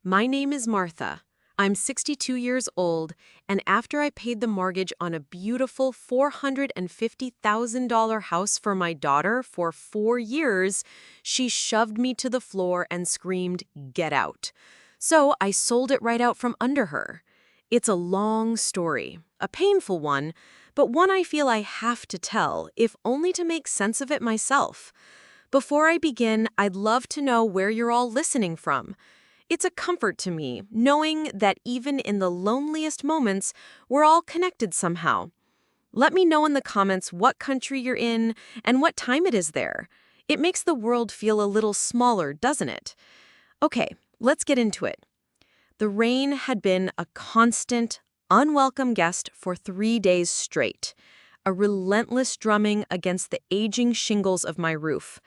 My name is Martha. I'm 62 years old, and after I paid the mortgage on a beautiful $450,000 house for my daughter for 4 years, she shoved me to the floor and screamed, "Get out." So I sold it right out from under her. It's a long story, a painful one, but one I feel I have to tell, if only to make sense of it myself. Before I begin, I'd love to know where you're all listening from. It's a comfort to me, knowing that even in the loneliest moments, we're all connected somehow. Let me know in the comments what country you're in and what time it is there. It makes the world feel a little smaller, doesn't it? Okay, let's get into it. The rain had been a constant, unwelcome guest for 3 days straight, a relentless drumming against the aging shingles of my roof.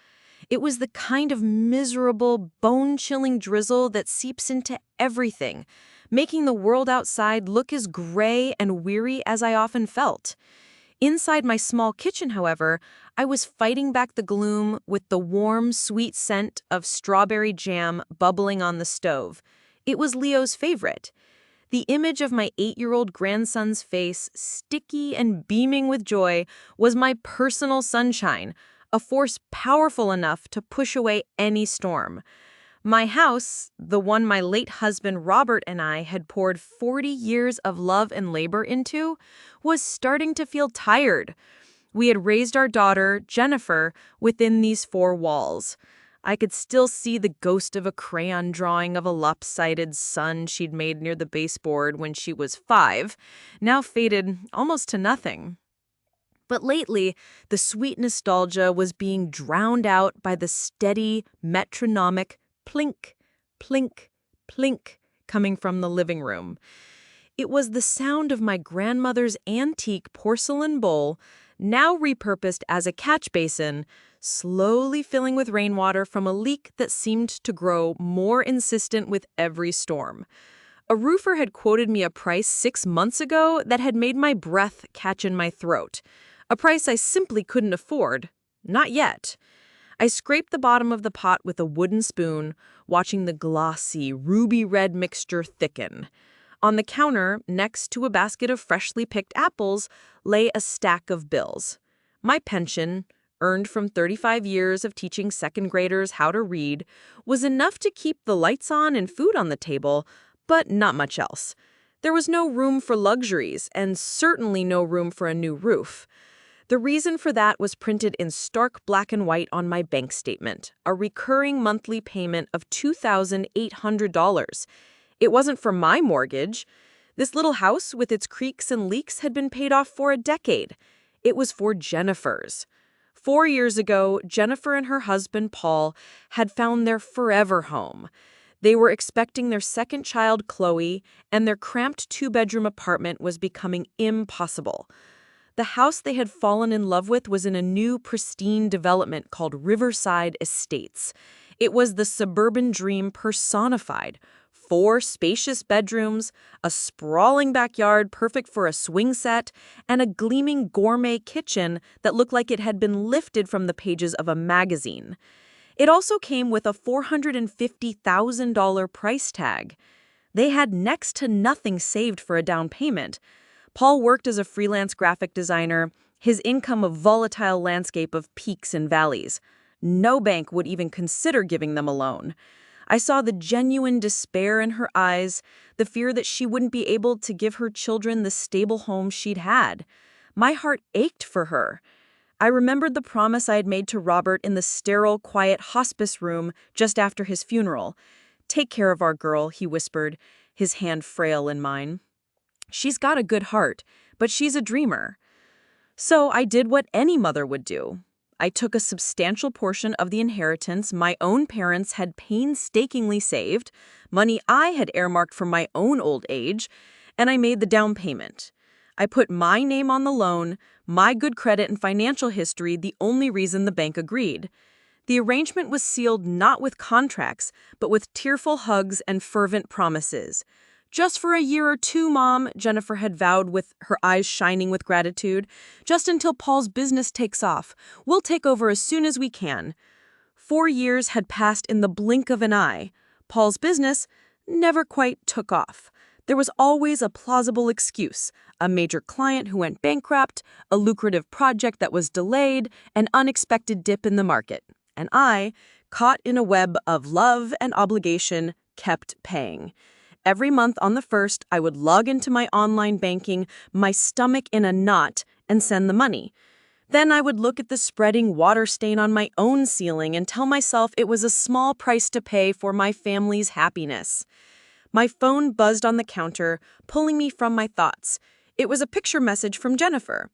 It was the kind of miserable, bone-chilling drizzle that seeps into everything, making the world outside look as gray and weary as I often felt. Inside my small kitchen, however, I was fighting back the gloom with the warm, sweet scent of strawberry jam bubbling on the stove. It was Leo's favorite. The image of my 8-year-old grandson's face, sticky and beaming with joy, was my personal sunshine, a force powerful enough to push away any storm. My house, the one my late husband Robert and I had poured 40 years of love and labor into, was starting to feel tired. We had raised our daughter, Jennifer, within these 4 walls. I could still see the ghost of a crayon drawing of a lopsided sun she'd made near the baseboard when she was 5, now faded almost to nothing. But lately, the sweet nostalgia was being drowned out by the steady, metronomic plink, plink, plink coming from the living room. It was the sound of my grandmother's antique porcelain bowl, now repurposed as a catch basin, slowly filling with rainwater from a leak that seemed to grow more insistent with every storm. A roofer had quoted me a price 6 months ago that had made my breath catch in my throat. A price I simply couldn't afford. Not yet. I scraped the bottom of the pot with a wooden spoon, watching the glossy, ruby-red mixture thicken. On the counter, next to a basket of freshly picked apples, lay a stack of bills. My pension, earned from 35 years of teaching second graders how to read, was enough to keep the lights on and food on the table, but not much else. There was no room for luxuries, and certainly no room for a new roof. The reason for that was printed in stark black and white on my bank statement, a recurring monthly payment of $2,800. It wasn't for my mortgage. This little house with its creaks and leaks had been paid off for a decade. It was for Jennifer's. 4 years ago, Jennifer and her husband, Paul, had found their forever home. They were expecting their second child, Chloe, and their cramped 2-bedroom apartment was becoming impossible. The house they had fallen in love with was in a new, pristine development called Riverside Estates. It was the suburban dream personified. 4 spacious bedrooms, a sprawling backyard perfect for a swing set, and a gleaming gourmet kitchen that looked like it had been lifted from the pages of a magazine. It also came with a $450,000 price tag. They had next to nothing saved for a down payment. Paul worked as a freelance graphic designer, his income a volatile landscape of peaks and valleys. No bank would even consider giving them a loan. I saw the genuine despair in her eyes, the fear that she wouldn't be able to give her children the stable home she'd had. My heart ached for her. I remembered the promise I had made to Robert in the sterile, quiet hospice room just after his funeral. "Take care of our girl," he whispered, his hand frail in mine. "She's got a good heart, but she's a dreamer." So I did what any mother would do. I took a substantial portion of the inheritance my own parents had painstakingly saved, money I had earmarked for my own old age, and I made the down payment. I put my name on the loan, my good credit and financial history the only reason the bank agreed. The arrangement was sealed not with contracts, but with tearful hugs and fervent promises. "Just for a year or 2, Mom," Jennifer had vowed with her eyes shining with gratitude. "Just until Paul's business takes off. We'll take over as soon as we can." 4 years had passed in the blink of an eye. Paul's business, never quite took off. There was always a plausible excuse: a major client who went bankrupt, a lucrative project that was delayed, an unexpected dip in the market. And I, caught in a web of love and obligation, kept paying. Every month on the 1st, I would log into my online banking, my stomach in a knot, and send the money. Then I would look at the spreading water stain on my own ceiling and tell myself it was a small price to pay for my family's happiness. My phone buzzed on the counter, pulling me from my thoughts. It was a picture message from Jennifer.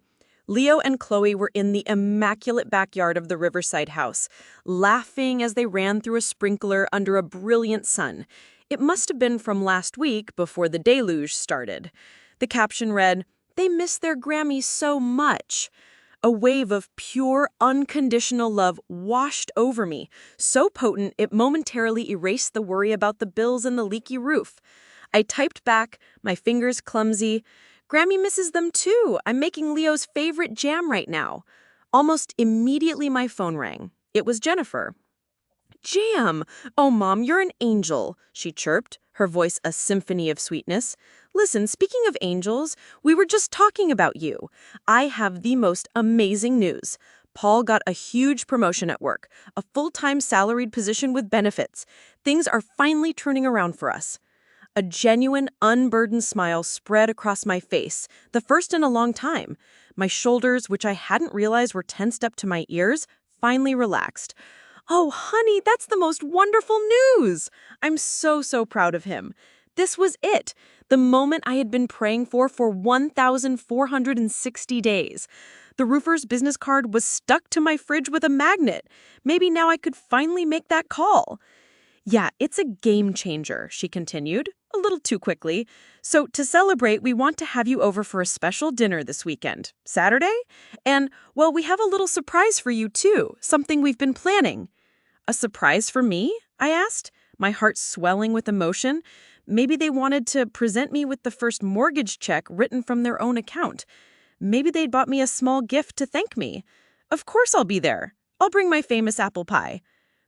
Leo and Chloe were in the immaculate backyard of the Riverside house, laughing as they ran through a sprinkler under a brilliant sun. It must have been from last week before the deluge started. The caption read, "They miss their Grammy so much." A wave of pure, unconditional love washed over me, so potent it momentarily erased the worry about the bills and the leaky roof. I typed back, my fingers clumsy, "Grammy misses them too. I'm making Leo's favorite jam right now." Almost immediately my phone rang. It was Jennifer. "Jam! Oh, Mom, you're an angel," she chirped, her voice a symphony of sweetness. "Listen, speaking of angels, we were just talking about you. I have the most amazing news. Paul got a huge promotion at work, a full-time salaried position with benefits. Things are finally turning around for us." A genuine, unburdened smile spread across my face, the first in a long time. My shoulders, which I hadn't realized were tensed up to my ears, finally relaxed. "Oh, honey, that's the most wonderful news! I'm so proud of him." This was it, the moment I had been praying for 1,460 days. The roofer's business card was stuck to my fridge with a magnet. Maybe now I could finally make that call. "Yeah, it's a game changer," she continued, a little too quickly. "So to celebrate, we want to have you over for a special dinner this weekend. Saturday? And, well, we have a little surprise for you, too, something we've been planning." "A surprise for me?" I asked, my heart swelling with emotion. Maybe they wanted to present me with the first mortgage check written from their own account. Maybe they'd bought me a small gift to thank me. "Of course I'll be there. I'll bring my famous apple pie."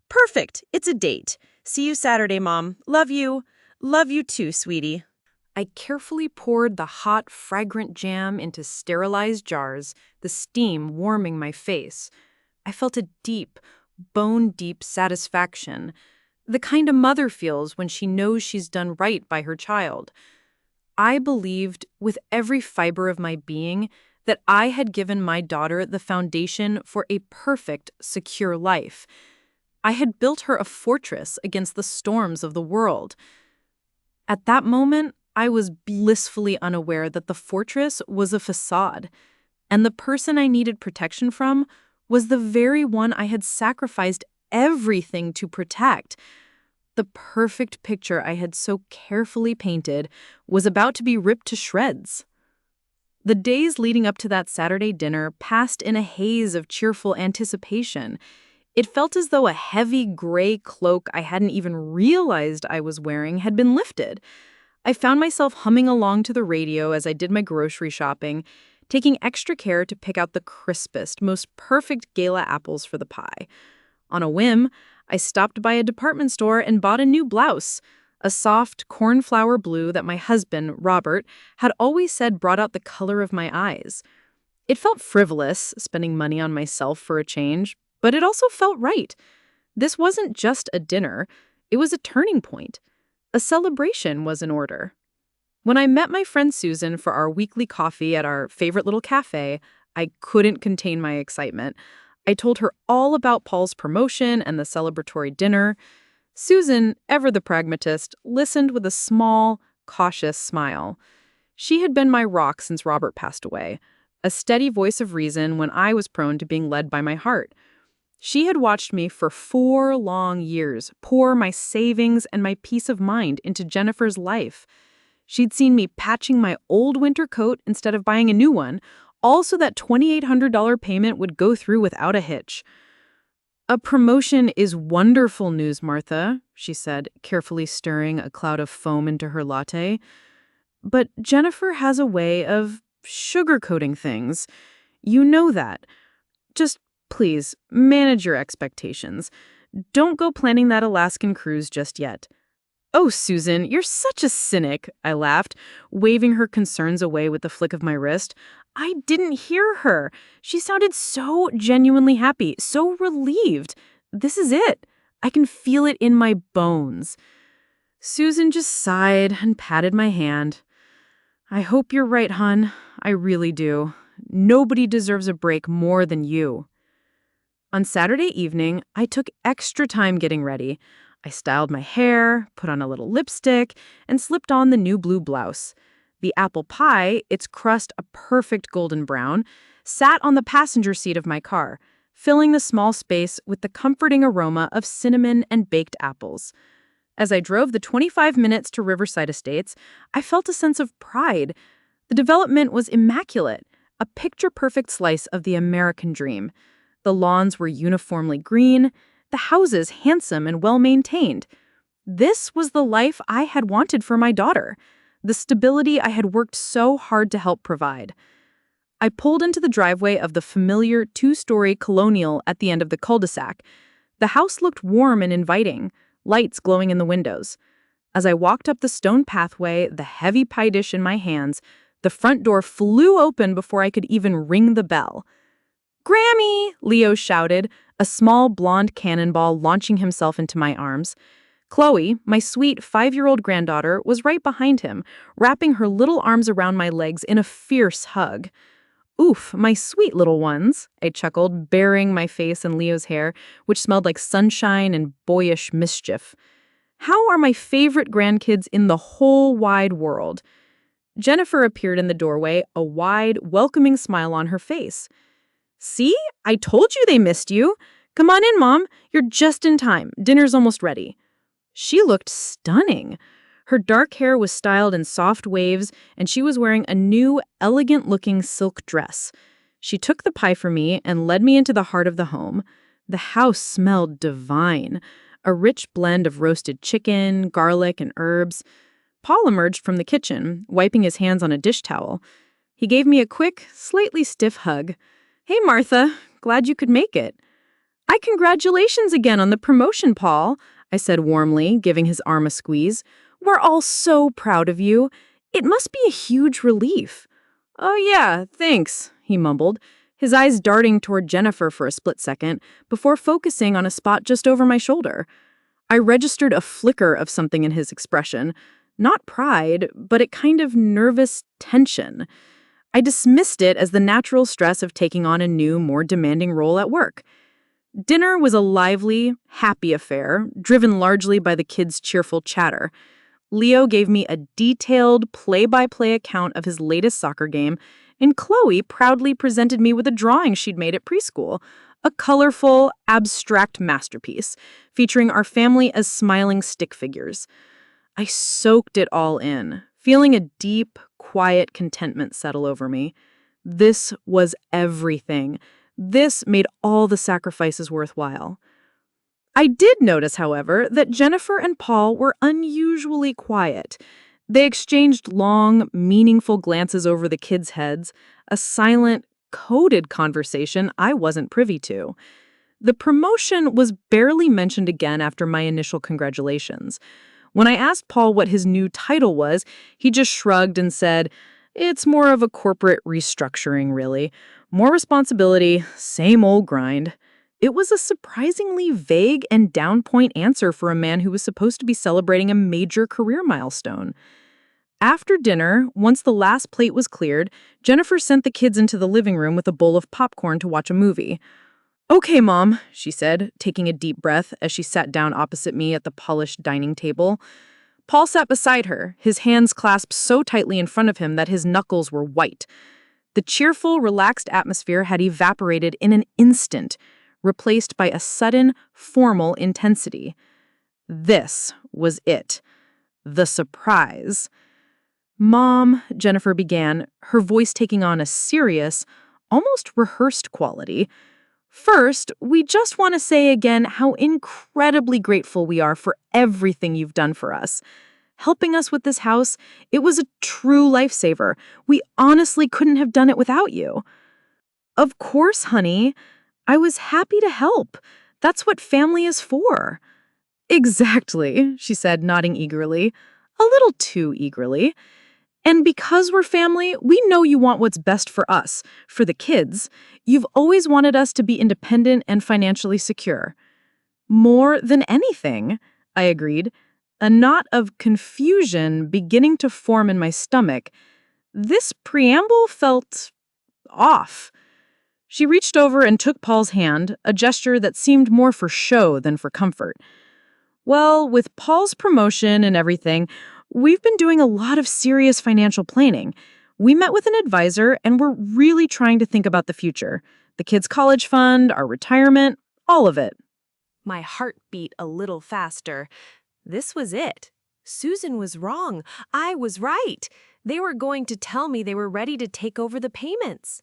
"Perfect. It's a date. See you Saturday, Mom. Love you. Love you too, sweetie." I carefully poured the hot, fragrant jam into sterilized jars, the steam warming my face. I felt a deep, bone-deep satisfaction, the kind a mother feels when she knows she's done right by her child. I believed with every fiber of my being that I had given my daughter the foundation for a perfect, secure life. I had built her a fortress against the storms of the world. At that moment, I was blissfully unaware that the fortress was a facade, and the person I needed protection from was the very one I had sacrificed everything to protect. The perfect picture I had so carefully painted was about to be ripped to shreds. The days leading up to that Saturday dinner passed in a haze of cheerful anticipation. It felt as though a heavy gray cloak I hadn't even realized I was wearing had been lifted. I found myself humming along to the radio as I did my grocery shopping, taking extra care to pick out the crispest, most perfect gala apples for the pie. On a whim, I stopped by a department store and bought a new blouse, a soft cornflower blue that my husband, Robert, had always said brought out the color of my eyes. It felt frivolous, spending money on myself for a change, but it also felt right. This wasn't just a dinner, it was a turning point. A celebration was in order. When I met my friend Susan for our weekly coffee at our favorite little cafe, I couldn't contain my excitement. I told her all about Paul's promotion and the celebratory dinner. Susan, ever the pragmatist, listened with a small, cautious smile. She had been my rock since Robert passed away, a steady voice of reason when I was prone to being led by my heart. She had watched me for 4 long years pour my savings and my peace of mind into Jennifer's life. She'd seen me patching my old winter coat instead of buying a new one, all so that $2,800 payment would go through without a hitch. "A promotion is wonderful news, Martha," she said, carefully stirring a cloud of foam into her latte. "But Jennifer has a way of sugarcoating things. You know that. Just please, manage your expectations. Don't go planning that Alaskan cruise just yet." Oh, Susan, you're such a cynic, I laughed, waving her concerns away with the flick of my wrist. I didn't hear her. She sounded so genuinely happy, so relieved. This is it. I can feel it in my bones. Susan just sighed and patted my hand. I hope you're right, hon. I really do. Nobody deserves a break more than you. On Saturday evening, I took extra time getting ready. I styled my hair, put on a little lipstick, and slipped on the new blue blouse. The apple pie, its crust a perfect golden brown, sat on the passenger seat of my car, filling the small space with the comforting aroma of cinnamon and baked apples. As I drove the 25 minutes to Riverside Estates, I felt a sense of pride. The development was immaculate, a picture-perfect slice of the American dream. The lawns were uniformly green, the houses handsome and well-maintained. This was the life I had wanted for my daughter, the stability I had worked so hard to help provide. I pulled into the driveway of the familiar two-story colonial at the end of the cul-de-sac. The house looked warm and inviting, lights glowing in the windows. As I walked up the stone pathway, the heavy pie dish in my hands, the front door flew open before I could even ring the bell. "Grammy!" Leo shouted, a small blonde cannonball launching himself into my arms. Chloe, my sweet 5-year-old granddaughter, was right behind him, wrapping her little arms around my legs in a fierce hug. "Oof, my sweet little ones," I chuckled, burying my face in Leo's hair, which smelled like sunshine and boyish mischief. "How are my favorite grandkids in the whole wide world?" Jennifer appeared in the doorway, a wide, welcoming smile on her face. "See? I told you they missed you. Come on in, Mom. You're just in time. Dinner's almost ready." She looked stunning. Her dark hair was styled in soft waves, and she was wearing a new, elegant-looking silk dress. She took the pie for me and led me into the heart of the home. The house smelled divine, a rich blend of roasted chicken, garlic, and herbs. Paul emerged from the kitchen, wiping his hands on a dish towel. He gave me a quick, slightly stiff hug. "Hey, Martha. Glad you could make it." "Congratulations again on the promotion, Paul," I said warmly, giving his arm a squeeze. "We're all so proud of you. It must be a huge relief." "Oh yeah, thanks," he mumbled, his eyes darting toward Jennifer for a split second before focusing on a spot just over my shoulder. I registered a flicker of something in his expression. Not pride, but a kind of nervous tension. I dismissed it as the natural stress of taking on a new, more demanding role at work. Dinner was a lively, happy affair, driven largely by the kids' cheerful chatter. Leo gave me a detailed, play-by-play account of his latest soccer game, and Chloe proudly presented me with a drawing she'd made at preschool, a colorful, abstract masterpiece, featuring our family as smiling stick figures. I soaked it all in, feeling a deep, quiet contentment settle over me. This was everything. This made all the sacrifices worthwhile. I did notice, however, that Jennifer and Paul were unusually quiet. They exchanged long, meaningful glances over the kids' heads, a silent, coded conversation I wasn't privy to. The promotion was barely mentioned again after my initial congratulations. When I asked Paul what his new title was, he just shrugged and said, "It's more of a corporate restructuring, really. More responsibility, same old grind." It was a surprisingly vague and down-point answer for a man who was supposed to be celebrating a major career milestone. After dinner, once the last plate was cleared, Jennifer sent the kids into the living room with a bowl of popcorn to watch a movie. "Okay, Mom," she said, taking a deep breath as she sat down opposite me at the polished dining table. Paul sat beside her, his hands clasped so tightly in front of him that his knuckles were white. The cheerful, relaxed atmosphere had evaporated in an instant, replaced by a sudden, formal intensity. This was it. The surprise. "Mom," Jennifer began, her voice taking on a serious, almost rehearsed quality. "First, we just want to say again how incredibly grateful we are for everything you've done for us. Helping us with this house, it was a true lifesaver. We honestly couldn't have done it without you." "Of course, honey. I was happy to help. That's what family is for." Exactly, she said, nodding eagerly. A little too eagerly. And because we're family, we know you want what's best for us, for the kids. You've always wanted us to be independent and financially secure. More than anything, I agreed, a knot of confusion beginning to form in my stomach. This preamble felt off. She reached over and took Paul's hand, a gesture that seemed more for show than for comfort. Well, with Paul's promotion and everything, we've been doing a lot of serious financial planning. We met with an advisor and we're really trying to think about the future. The kids' college fund, our retirement, all of it. My heart beat a little faster. This was it. Susan was wrong. I was right. They were going to tell me they were ready to take over the payments.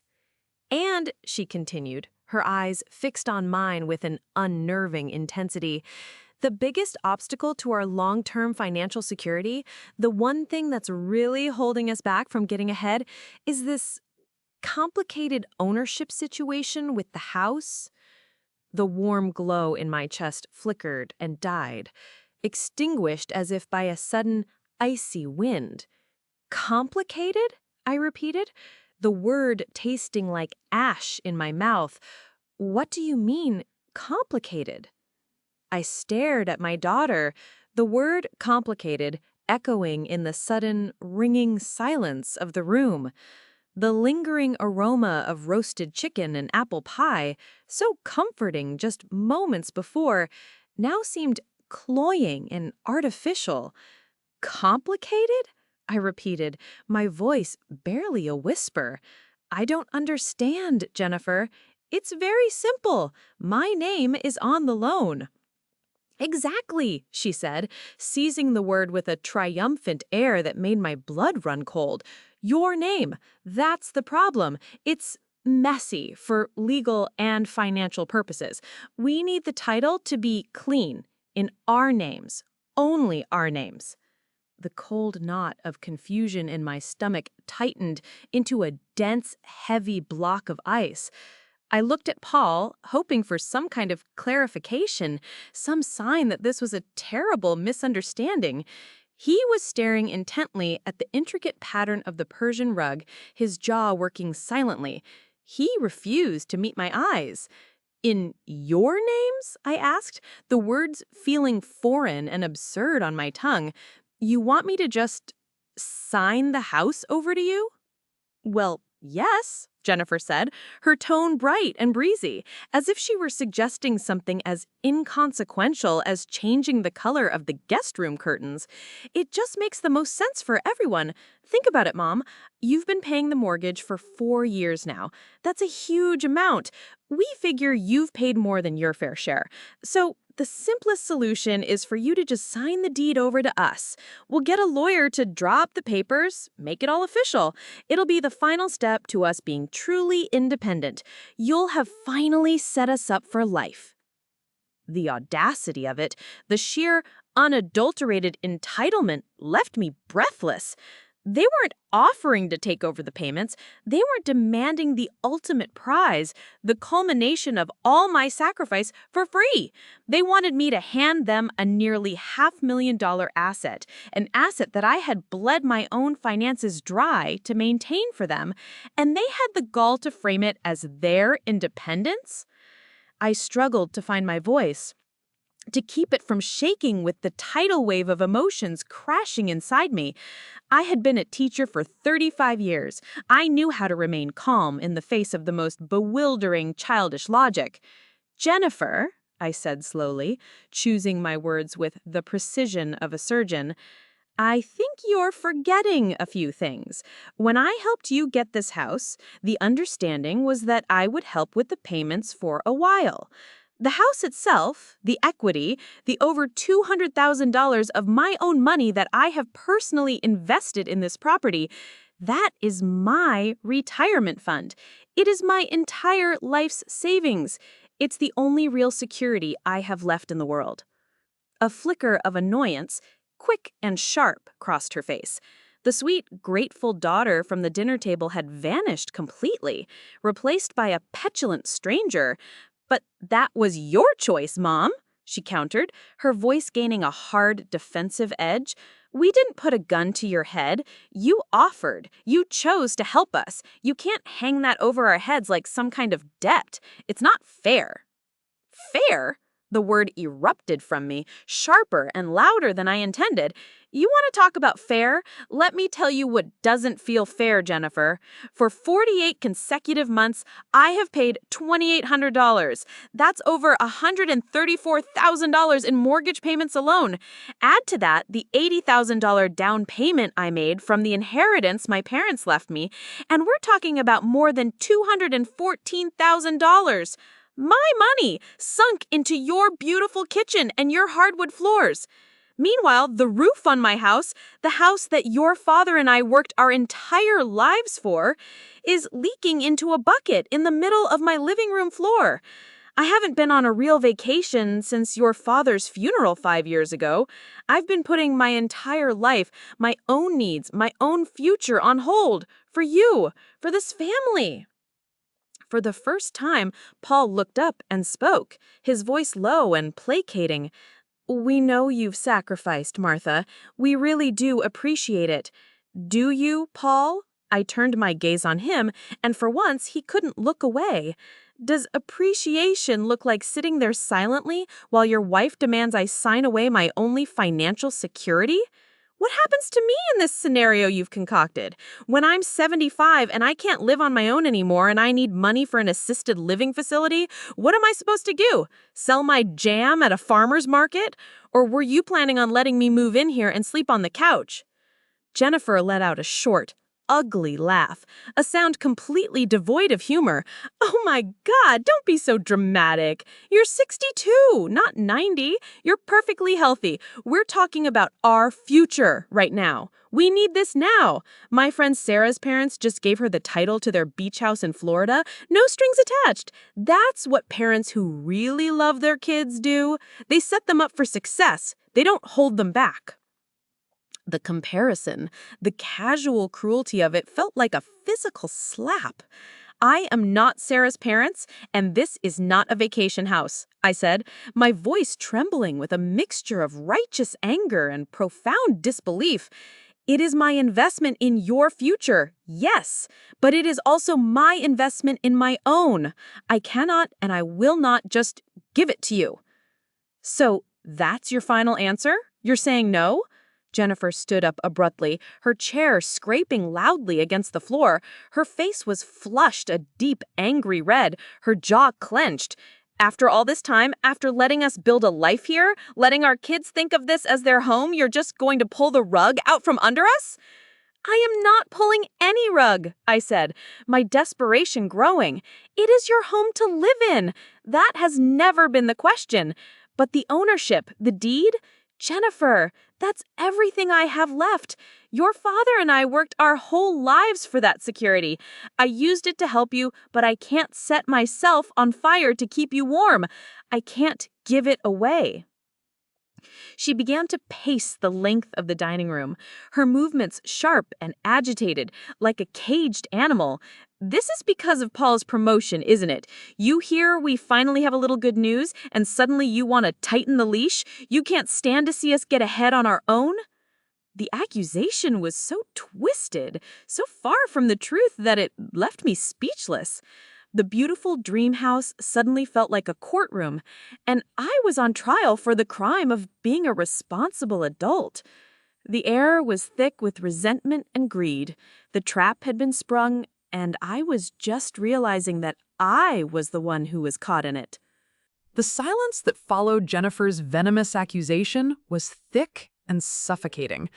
And, she continued, her eyes fixed on mine with an unnerving intensity, the biggest obstacle to our long-term financial security, the one thing that's really holding us back from getting ahead, is this complicated ownership situation with the house. The warm glow in my chest flickered and died, extinguished as if by a sudden, icy wind. Complicated? I repeated, the word tasting like ash in my mouth. What do you mean, complicated? I stared at my daughter, the word complicated echoing in the sudden, ringing silence of the room. The lingering aroma of roasted chicken and apple pie, so comforting just moments before, now seemed cloying and artificial. Complicated? I repeated, my voice barely a whisper. I don't understand, Jennifer. It's very simple. My name is on the loan. Exactly, she said, seizing the word with a triumphant air that made my blood run cold. Your name. That's the problem. It's messy for legal and financial purposes. We need the title to be clean, in our names, only our names. The cold knot of confusion in my stomach tightened into a dense, heavy block of ice. I looked at Paul, hoping for some kind of clarification, some sign that this was a terrible misunderstanding. He was staring intently at the intricate pattern of the Persian rug, his jaw working silently. He refused to meet my eyes. In your names? I asked, the words feeling foreign and absurd on my tongue. You want me to just sign the house over to you? Well, yes, Jennifer said, her tone bright and breezy, as if she were suggesting something as inconsequential as changing the color of the guest room curtains. It just makes the most sense for everyone. Think about it, Mom. You've been paying the mortgage for 4 years now. That's a huge amount. We figure you've paid more than your fair share. So the simplest solution is for you to just sign the deed over to us. We'll get a lawyer to draw up the papers, make it all official. It'll be the final step to us being truly independent. You'll have finally set us up for life. The audacity of it, the sheer, unadulterated entitlement left me breathless. They weren't offering to take over the payments. They were demanding the ultimate prize, the culmination of all my sacrifice for free. They wanted me to hand them a nearly $500,000 asset, an asset that I had bled my own finances dry to maintain for them, and they had the gall to frame it as their independence? I struggled to find my voice, to keep it from shaking with the tidal wave of emotions crashing inside me. I had been a teacher for 35 years. I knew how to remain calm in the face of the most bewildering, childish logic. Jennifer, I said slowly, choosing my words with the precision of a surgeon, I think you're forgetting a few things. When I helped you get this house, the understanding was that I would help with the payments for a while. The house itself, the equity, the over $200,000 of my own money that I have personally invested in this property, that is my retirement fund. It is my entire life's savings. It's the only real security I have left in the world. A flicker of annoyance, quick and sharp, crossed her face. The sweet, grateful daughter from the dinner table had vanished completely, replaced by a petulant stranger. But that was your choice, Mom, she countered, her voice gaining a hard, defensive edge. "We didn't put a gun to your head. You offered. You chose to help us. You can't hang that over our heads like some kind of debt. It's not fair." Fair? The word erupted from me, sharper and louder than I intended. "You want to talk about fair? Let me tell you what doesn't feel fair, Jennifer. For 48 consecutive months, I have paid $2,800. That's over $134,000 in mortgage payments alone. Add to that the $80,000 down payment I made from the inheritance my parents left me, and we're talking about more than $214,000. My money sunk into your beautiful kitchen and your hardwood floors. Meanwhile, the roof on my house, the house that your father and I worked our entire lives for, is leaking into a bucket in the middle of my living room floor. I haven't been on a real vacation since your father's funeral 5 years ago. I've been putting my entire life, my own needs, my own future on hold for you, for this family." For the first time, Paul looked up and spoke, his voice low and placating. "We know you've sacrificed, Martha. We really do appreciate it. Do you, Paul?" I turned my gaze on him, and for once he couldn't look away. "Does appreciation look like sitting there silently while your wife demands I sign away my only financial security? What happens to me in this scenario you've concocted? When I'm 75 and I can't live on my own anymore and I need money for an assisted living facility, what am I supposed to do? Sell my jam at a farmer's market? Or were you planning on letting me move in here and sleep on the couch?" Jennifer let out a short, ugly laugh, a sound completely devoid of humor. "Oh my God, don't be so dramatic. You're 62, not 90. You're perfectly healthy. We're talking about our future right now. We need this now. My friend Sarah's parents just gave her the title to their beach house in Florida. No strings attached. That's what parents who really love their kids do. They set them up for success. They don't hold them back." The comparison, the casual cruelty of it felt like a physical slap. "I am not Sarah's parents, and this is not a vacation house," I said, my voice trembling with a mixture of righteous anger and profound disbelief. "It is my investment in your future, yes, but it is also my investment in my own. I cannot and I will not just give it to you." "So that's your final answer? You're saying no?" Jennifer stood up abruptly, her chair scraping loudly against the floor. Her face was flushed a deep, angry red, her jaw clenched. "After all this time, after letting us build a life here, letting our kids think of this as their home, you're just going to pull the rug out from under us?" "I am not pulling any rug," I said, my desperation growing. "It is your home to live in. That has never been the question. But the ownership, the deed? Jennifer, that's everything I have left. Your father and I worked our whole lives for that security. I used it to help you, but I can't set myself on fire to keep you warm. I can't give it away." She began to pace the length of the dining room, her movements sharp and agitated, like a caged animal. "This is because of Paul's promotion, isn't it? You hear we finally have a little good news, and suddenly you want to tighten the leash? You can't stand to see us get ahead on our own?" The accusation was so twisted, so far from the truth that it left me speechless. The beautiful dream house suddenly felt like a courtroom, and I was on trial for the crime of being a responsible adult. The air was thick with resentment and greed. The trap had been sprung, and I was just realizing that I was the one who was caught in it. The silence that followed Jennifer's venomous accusation was thick and suffocating.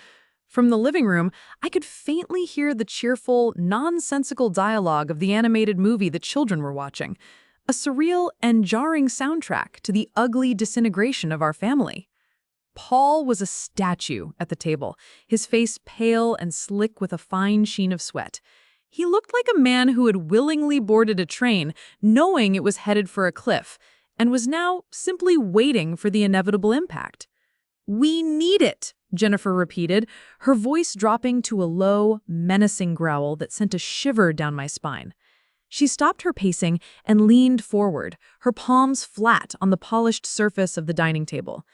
From the living room, I could faintly hear the cheerful, nonsensical dialogue of the animated movie the children were watching, a surreal and jarring soundtrack to the ugly disintegration of our family. Paul was a statue at the table, his face pale and slick with a fine sheen of sweat. He looked like a man who had willingly boarded a train, knowing it was headed for a cliff, and was now simply waiting for the inevitable impact. "We need it," Jennifer repeated, her voice dropping to a low, menacing growl that sent a shiver down my spine. She stopped her pacing and leaned forward, her palms flat on the polished surface of the dining table.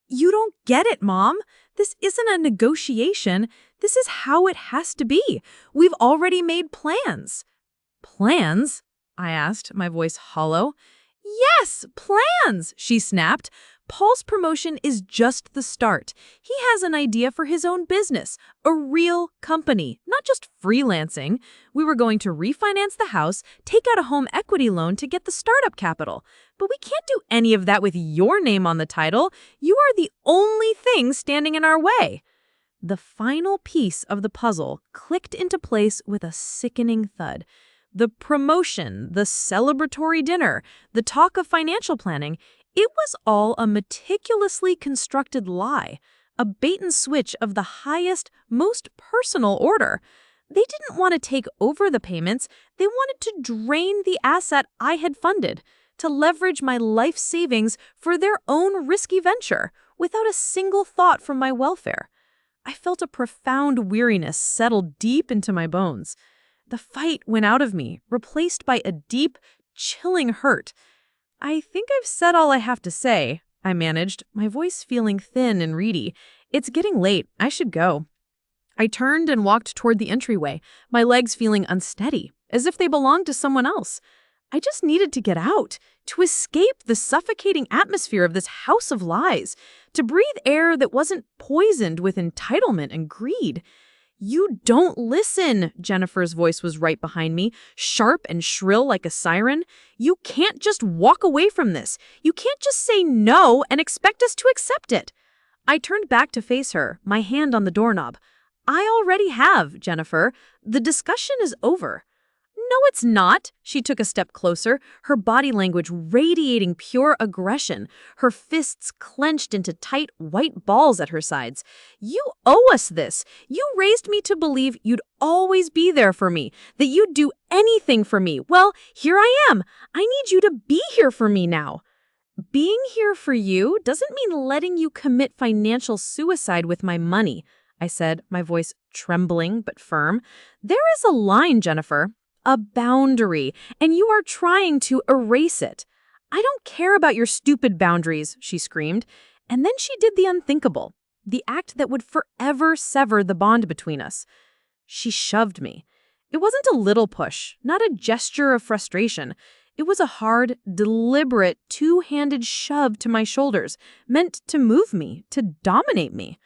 "You don't get it, Mom. This isn't a negotiation. This is how it has to be. We've already made plans." "Plans?" I asked, my voice hollow. "Yes, plans," she snapped. "Paul's promotion is just the start. He has an idea for his own business, a real company, not just freelancing. We were going to refinance the house, take out a home equity loan to get the startup capital. But we can't do any of that with your name on the title. You are the only thing standing in our way." The final piece of the puzzle clicked into place with a sickening thud. The promotion, the celebratory dinner, the talk of financial planning, it was all a meticulously constructed lie, a bait and switch of the highest, most personal order. They didn't want to take over the payments, they wanted to drain the asset I had funded, to leverage my life savings for their own risky venture, without a single thought for my welfare. I felt a profound weariness settle deep into my bones. The fight went out of me, replaced by a deep, chilling hurt. "I think I've said all I have to say," I managed, my voice feeling thin and reedy. "It's getting late. I should go." I turned and walked toward the entryway, my legs feeling unsteady, as if they belonged to someone else. I just needed to get out, to escape the suffocating atmosphere of this house of lies, to breathe air that wasn't poisoned with entitlement and greed. "You don't listen," Jennifer's voice was right behind me, sharp and shrill like a siren. "You can't just walk away from this. You can't just say no and expect us to accept it." I turned back to face her, my hand on the doorknob. "I already have, Jennifer. The discussion is over." "No, it's not." She took a step closer, her body language radiating pure aggression, her fists clenched into tight white balls at her sides. "You owe us this. You raised me to believe you'd always be there for me, that you'd do anything for me. Well, here I am. I need you to be here for me now." "Being here for you doesn't mean letting you commit financial suicide with my money," I said, my voice trembling but firm. "There is a line, Jennifer. A boundary, and you are trying to erase it." "I don't care about your stupid boundaries," she screamed. And then she did the unthinkable, the act that would forever sever the bond between us. She shoved me. It wasn't a little push, not a gesture of frustration. It was a hard, deliberate, two-handed shove to my shoulders, meant to move me, to dominate me.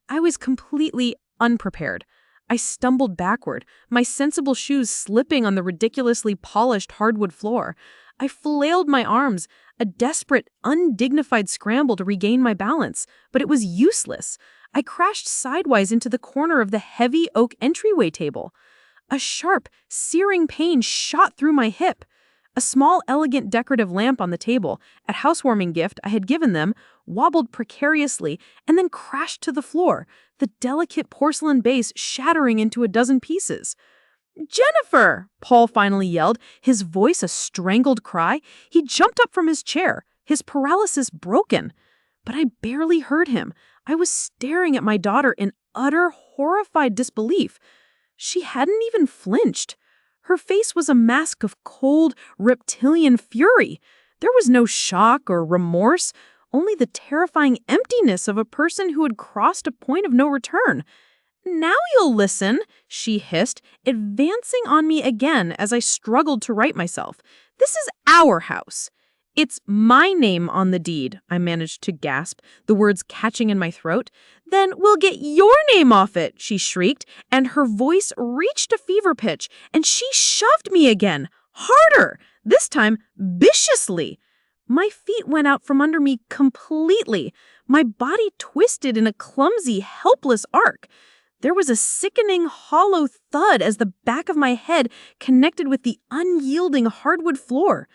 I was completely unprepared. I stumbled backward, my sensible shoes slipping on the ridiculously polished hardwood floor. I flailed my arms, a desperate, undignified scramble to regain my balance, but it was useless. I crashed sidewise into the corner of the heavy oak entryway table. A sharp, searing pain shot through my hip. A small, elegant decorative lamp on the table, a housewarming gift I had given them, wobbled precariously and then crashed to the floor, the delicate porcelain base shattering into a dozen pieces. "Jennifer!" Paul finally yelled, his voice a strangled cry. He jumped up from his chair, his paralysis broken. But I barely heard him. I was staring at my daughter in utter, horrified disbelief. She hadn't even flinched. Her face was a mask of cold, reptilian fury. There was no shock or remorse, only the terrifying emptiness of a person who had crossed a point of no return. "Now you'll listen," she hissed, advancing on me again as I struggled to right myself. "This is our house." "It's my name on the deed," I managed to gasp, the words catching in my throat. "Then we'll get your name off it," she shrieked, and her voice reached a fever pitch, and she shoved me again, harder, this time viciously. My feet went out from under me completely. My body twisted in a clumsy, helpless arc. There was a sickening, hollow thud as the back of my head connected with the unyielding hardwood floor.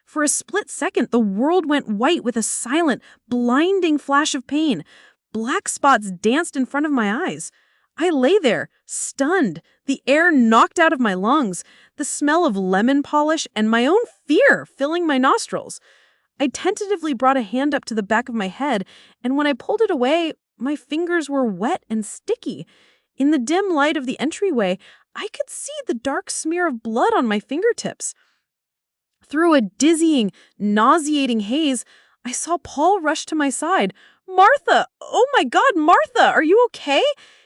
For a split second, the world went white with a silent, blinding flash of pain. Black spots danced in front of my eyes. I lay there, stunned, the air knocked out of my lungs, the smell of lemon polish and my own fear filling my nostrils. I tentatively brought a hand up to the back of my head, and when I pulled it away, my fingers were wet and sticky. In the dim light of the entryway, I could see the dark smear of blood on my fingertips. Through a dizzying, nauseating haze, I saw Paul rush to my side. "Martha! Oh my God, Martha! Are you okay?"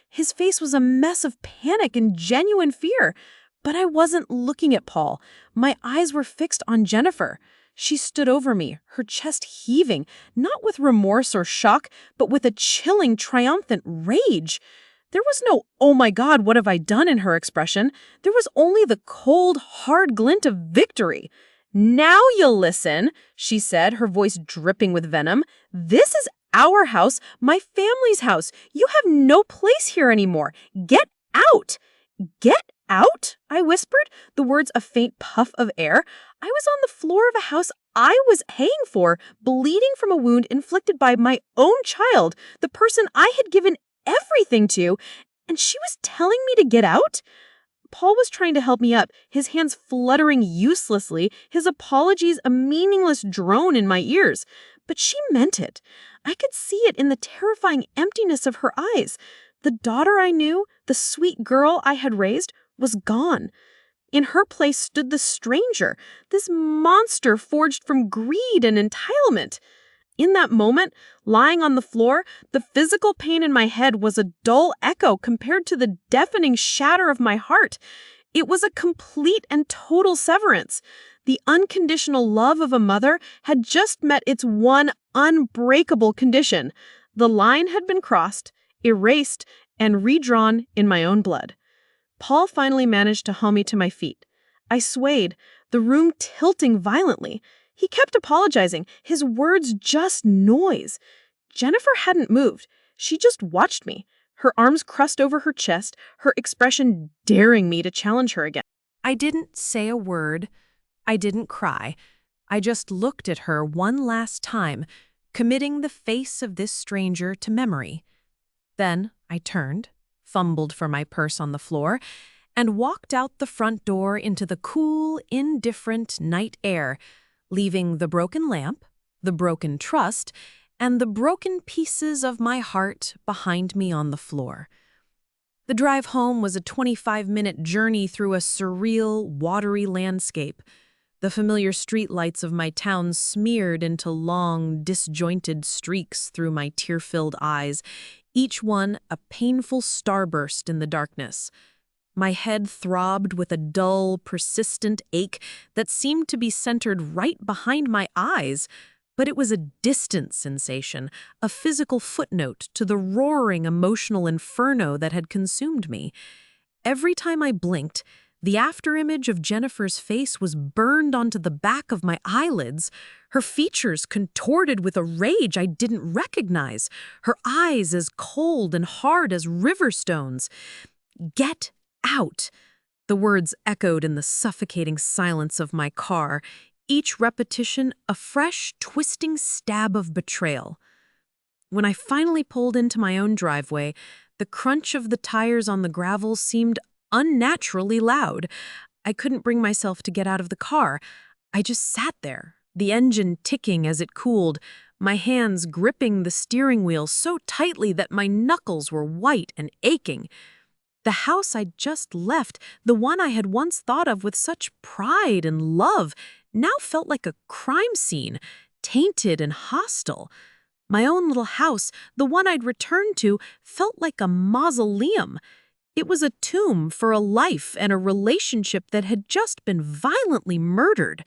His face was a mess of panic and genuine fear. But I wasn't looking at Paul. My eyes were fixed on Jennifer. She stood over me, her chest heaving, not with remorse or shock, but with a chilling, triumphant rage. There was no, "Oh my God, what have I done?" in her expression. There was only the cold, hard glint of victory. "Now you'll listen," she said, her voice dripping with venom. "This is our house, my family's house. You have no place here anymore. Get out!" "Get out?" I whispered, the words a faint puff of air. I was on the floor of a house I was paying for, bleeding from a wound inflicted by my own child, the person I had given everything to, and she was telling me to get out? Paul was trying to help me up, his hands fluttering uselessly, his apologies a meaningless drone in my ears. But she meant it. I could see it in the terrifying emptiness of her eyes. The daughter I knew, the sweet girl I had raised, was gone. In her place stood the stranger, this monster forged from greed and entitlement. In that moment, lying on the floor, the physical pain in my head was a dull echo compared to the deafening shatter of my heart. It was a complete and total severance. The unconditional love of a mother had just met its one unbreakable condition. The line had been crossed, erased, and redrawn in my own blood. Paul finally managed to haul me to my feet. I swayed, the room tilting violently. He kept apologizing, his words just noise. Jennifer hadn't moved. She just watched me, her arms crossed over her chest, her expression daring me to challenge her again. I didn't say a word. I didn't cry. I just looked at her one last time, committing the face of this stranger to memory. Then I turned, fumbled for my purse on the floor, and walked out the front door into the cool, indifferent night air, leaving the broken lamp, the broken trust, and the broken pieces of my heart behind me on the floor. The drive home was a 25-minute journey through a surreal, watery landscape. The familiar streetlights of my town smeared into long, disjointed streaks through my tear-filled eyes, each one a painful starburst in the darkness. My head throbbed with a dull, persistent ache that seemed to be centered right behind my eyes, but it was a distant sensation, a physical footnote to the roaring emotional inferno that had consumed me. Every time I blinked, the afterimage of Jennifer's face was burned onto the back of my eyelids, her features contorted with a rage I didn't recognize, her eyes as cold and hard as river stones. "Get out!" The words echoed in the suffocating silence of my car, each repetition a fresh, twisting stab of betrayal. When I finally pulled into my own driveway, the crunch of the tires on the gravel seemed unnaturally loud. I couldn't bring myself to get out of the car. I just sat there, the engine ticking as it cooled, my hands gripping the steering wheel so tightly that my knuckles were white and aching. The house I'd just left, the one I had once thought of with such pride and love, now felt like a crime scene, tainted and hostile. My own little house, the one I'd returned to, felt like a mausoleum. It was a tomb for a life and a relationship that had just been violently murdered.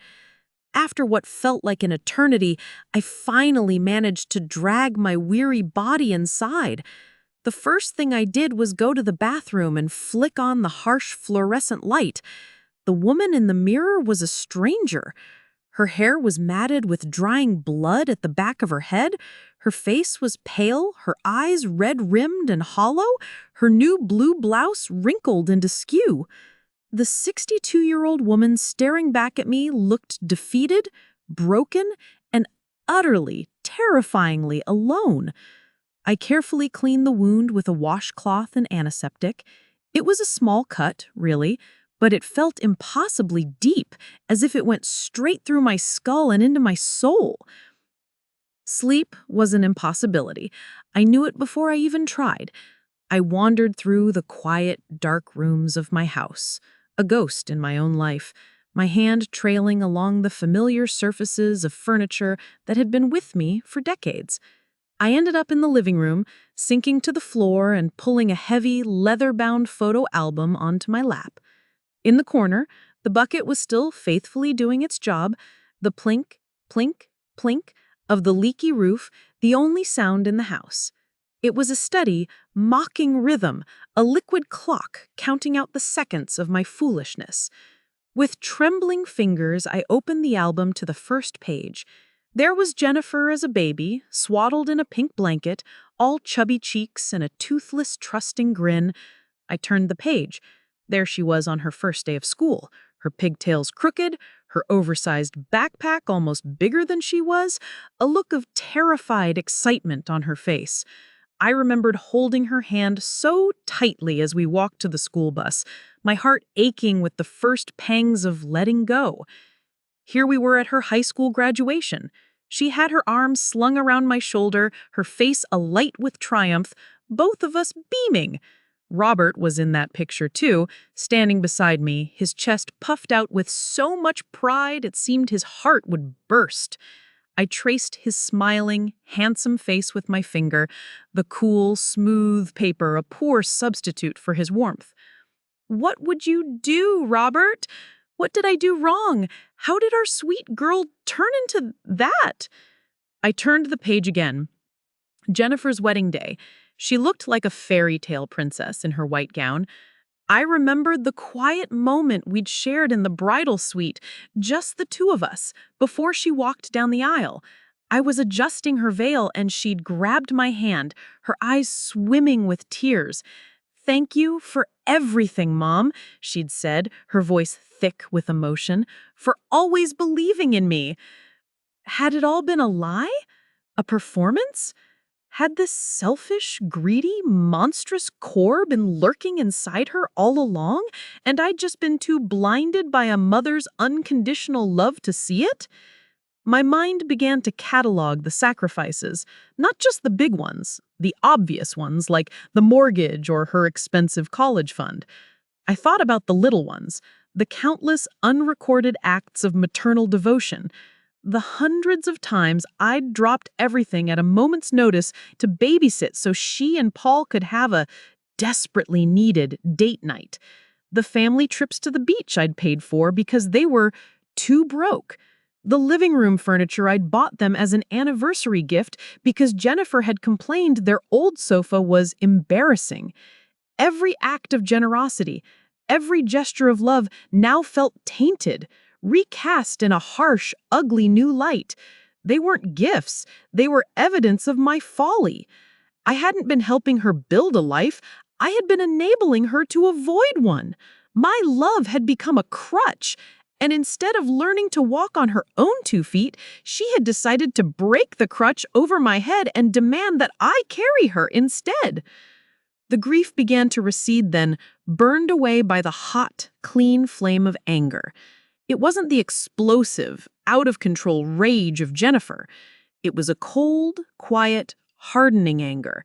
After what felt like an eternity, I finally managed to drag my weary body inside. The first thing I did was go to the bathroom and flick on the harsh fluorescent light. The woman in the mirror was a stranger. Her hair was matted with drying blood at the back of her head. Her face was pale, her eyes red-rimmed and hollow, her new blue blouse wrinkled and askew. The 62-year-old woman staring back at me looked defeated, broken, and utterly, terrifyingly alone. I carefully cleaned the wound with a washcloth and antiseptic. It was a small cut, really, but it felt impossibly deep, as if it went straight through my skull and into my soul. Sleep was an impossibility. I knew it before I even tried. I wandered through the quiet, dark rooms of my house, a ghost in my own life, my hand trailing along the familiar surfaces of furniture that had been with me for decades. I ended up in the living room, sinking to the floor and pulling a heavy, leather-bound photo album onto my lap. In the corner, the bucket was still faithfully doing its job, the plink, plink, plink of the leaky roof, the only sound in the house. It was a steady, mocking rhythm, a liquid clock counting out the seconds of my foolishness. With trembling fingers, I opened the album to the first page. There was Jennifer as a baby, swaddled in a pink blanket, all chubby cheeks and a toothless, trusting grin. I turned the page. There she was on her first day of school, her pigtails crooked, her oversized backpack almost bigger than she was, a look of terrified excitement on her face. I remembered holding her hand so tightly as we walked to the school bus, my heart aching with the first pangs of letting go. Here we were at her high school graduation. She had her arms slung around my shoulder, her face alight with triumph, both of us beaming. Robert was in that picture too, standing beside me, his chest puffed out with so much pride it seemed his heart would burst. I traced his smiling, handsome face with my finger, the cool, smooth paper a poor substitute for his warmth. "What would you do, Robert? What did I do wrong? How did our sweet girl turn into that?" I turned the page again. Jennifer's wedding day. She looked like a fairy tale princess in her white gown. I remembered the quiet moment we'd shared in the bridal suite, just the two of us, before she walked down the aisle. I was adjusting her veil and she'd grabbed my hand, her eyes swimming with tears. "Thank you for everything, Mom," she'd said, her voice thick with emotion, "for always believing in me." Had it all been a lie? A performance? Had this selfish, greedy, monstrous core been lurking inside her all along, and I'd just been too blinded by a mother's unconditional love to see it? My mind began to catalog the sacrifices, not just the big ones, the obvious ones like the mortgage or her expensive college fund. I thought about the little ones, the countless unrecorded acts of maternal devotion, the hundreds of times I'd dropped everything at a moment's notice to babysit so she and Paul could have a desperately needed date night. The family trips to the beach I'd paid for because they were too broke. The living room furniture I'd bought them as an anniversary gift because Jennifer had complained their old sofa was embarrassing. Every act of generosity, every gesture of love now felt tainted, recast in a harsh, ugly new light. They weren't gifts, they were evidence of my folly. I hadn't been helping her build a life, I had been enabling her to avoid one. My love had become a crutch, and instead of learning to walk on her own 2 feet, she had decided to break the crutch over my head and demand that I carry her instead. The grief began to recede then, burned away by the hot, clean flame of anger. It wasn't the explosive, out-of-control rage of Jennifer. It was a cold, quiet, hardening anger.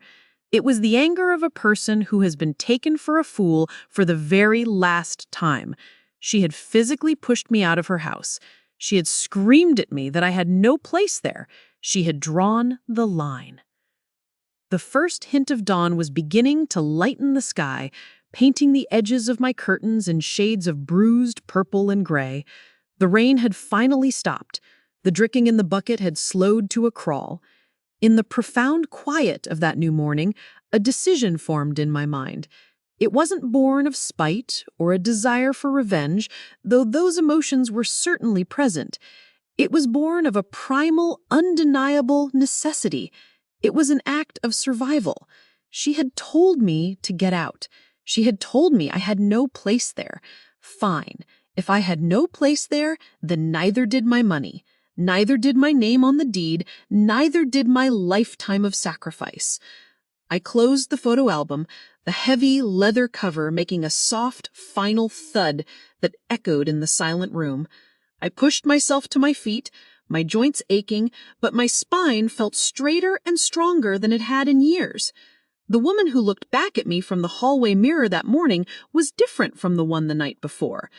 It was the anger of a person who has been taken for a fool for the very last time. She had physically pushed me out of her house. She had screamed at me that I had no place there. She had drawn the line. The first hint of dawn was beginning to lighten the sky, painting the edges of my curtains in shades of bruised purple and gray. The rain had finally stopped. The dripping in the bucket had slowed to a crawl. In the profound quiet of that new morning, a decision formed in my mind. It wasn't born of spite or a desire for revenge, though those emotions were certainly present. It was born of a primal, undeniable necessity. It was an act of survival. She had told me to get out. She had told me I had no place there. Fine. If I had no place there, then neither did my money. Neither did my name on the deed. Neither did my lifetime of sacrifice. I closed the photo album, the heavy leather cover making a soft, final thud that echoed in the silent room. I pushed myself to my feet, my joints aching, but my spine felt straighter and stronger than it had in years. The woman who looked back at me from the hallway mirror that morning was different from the one the night before.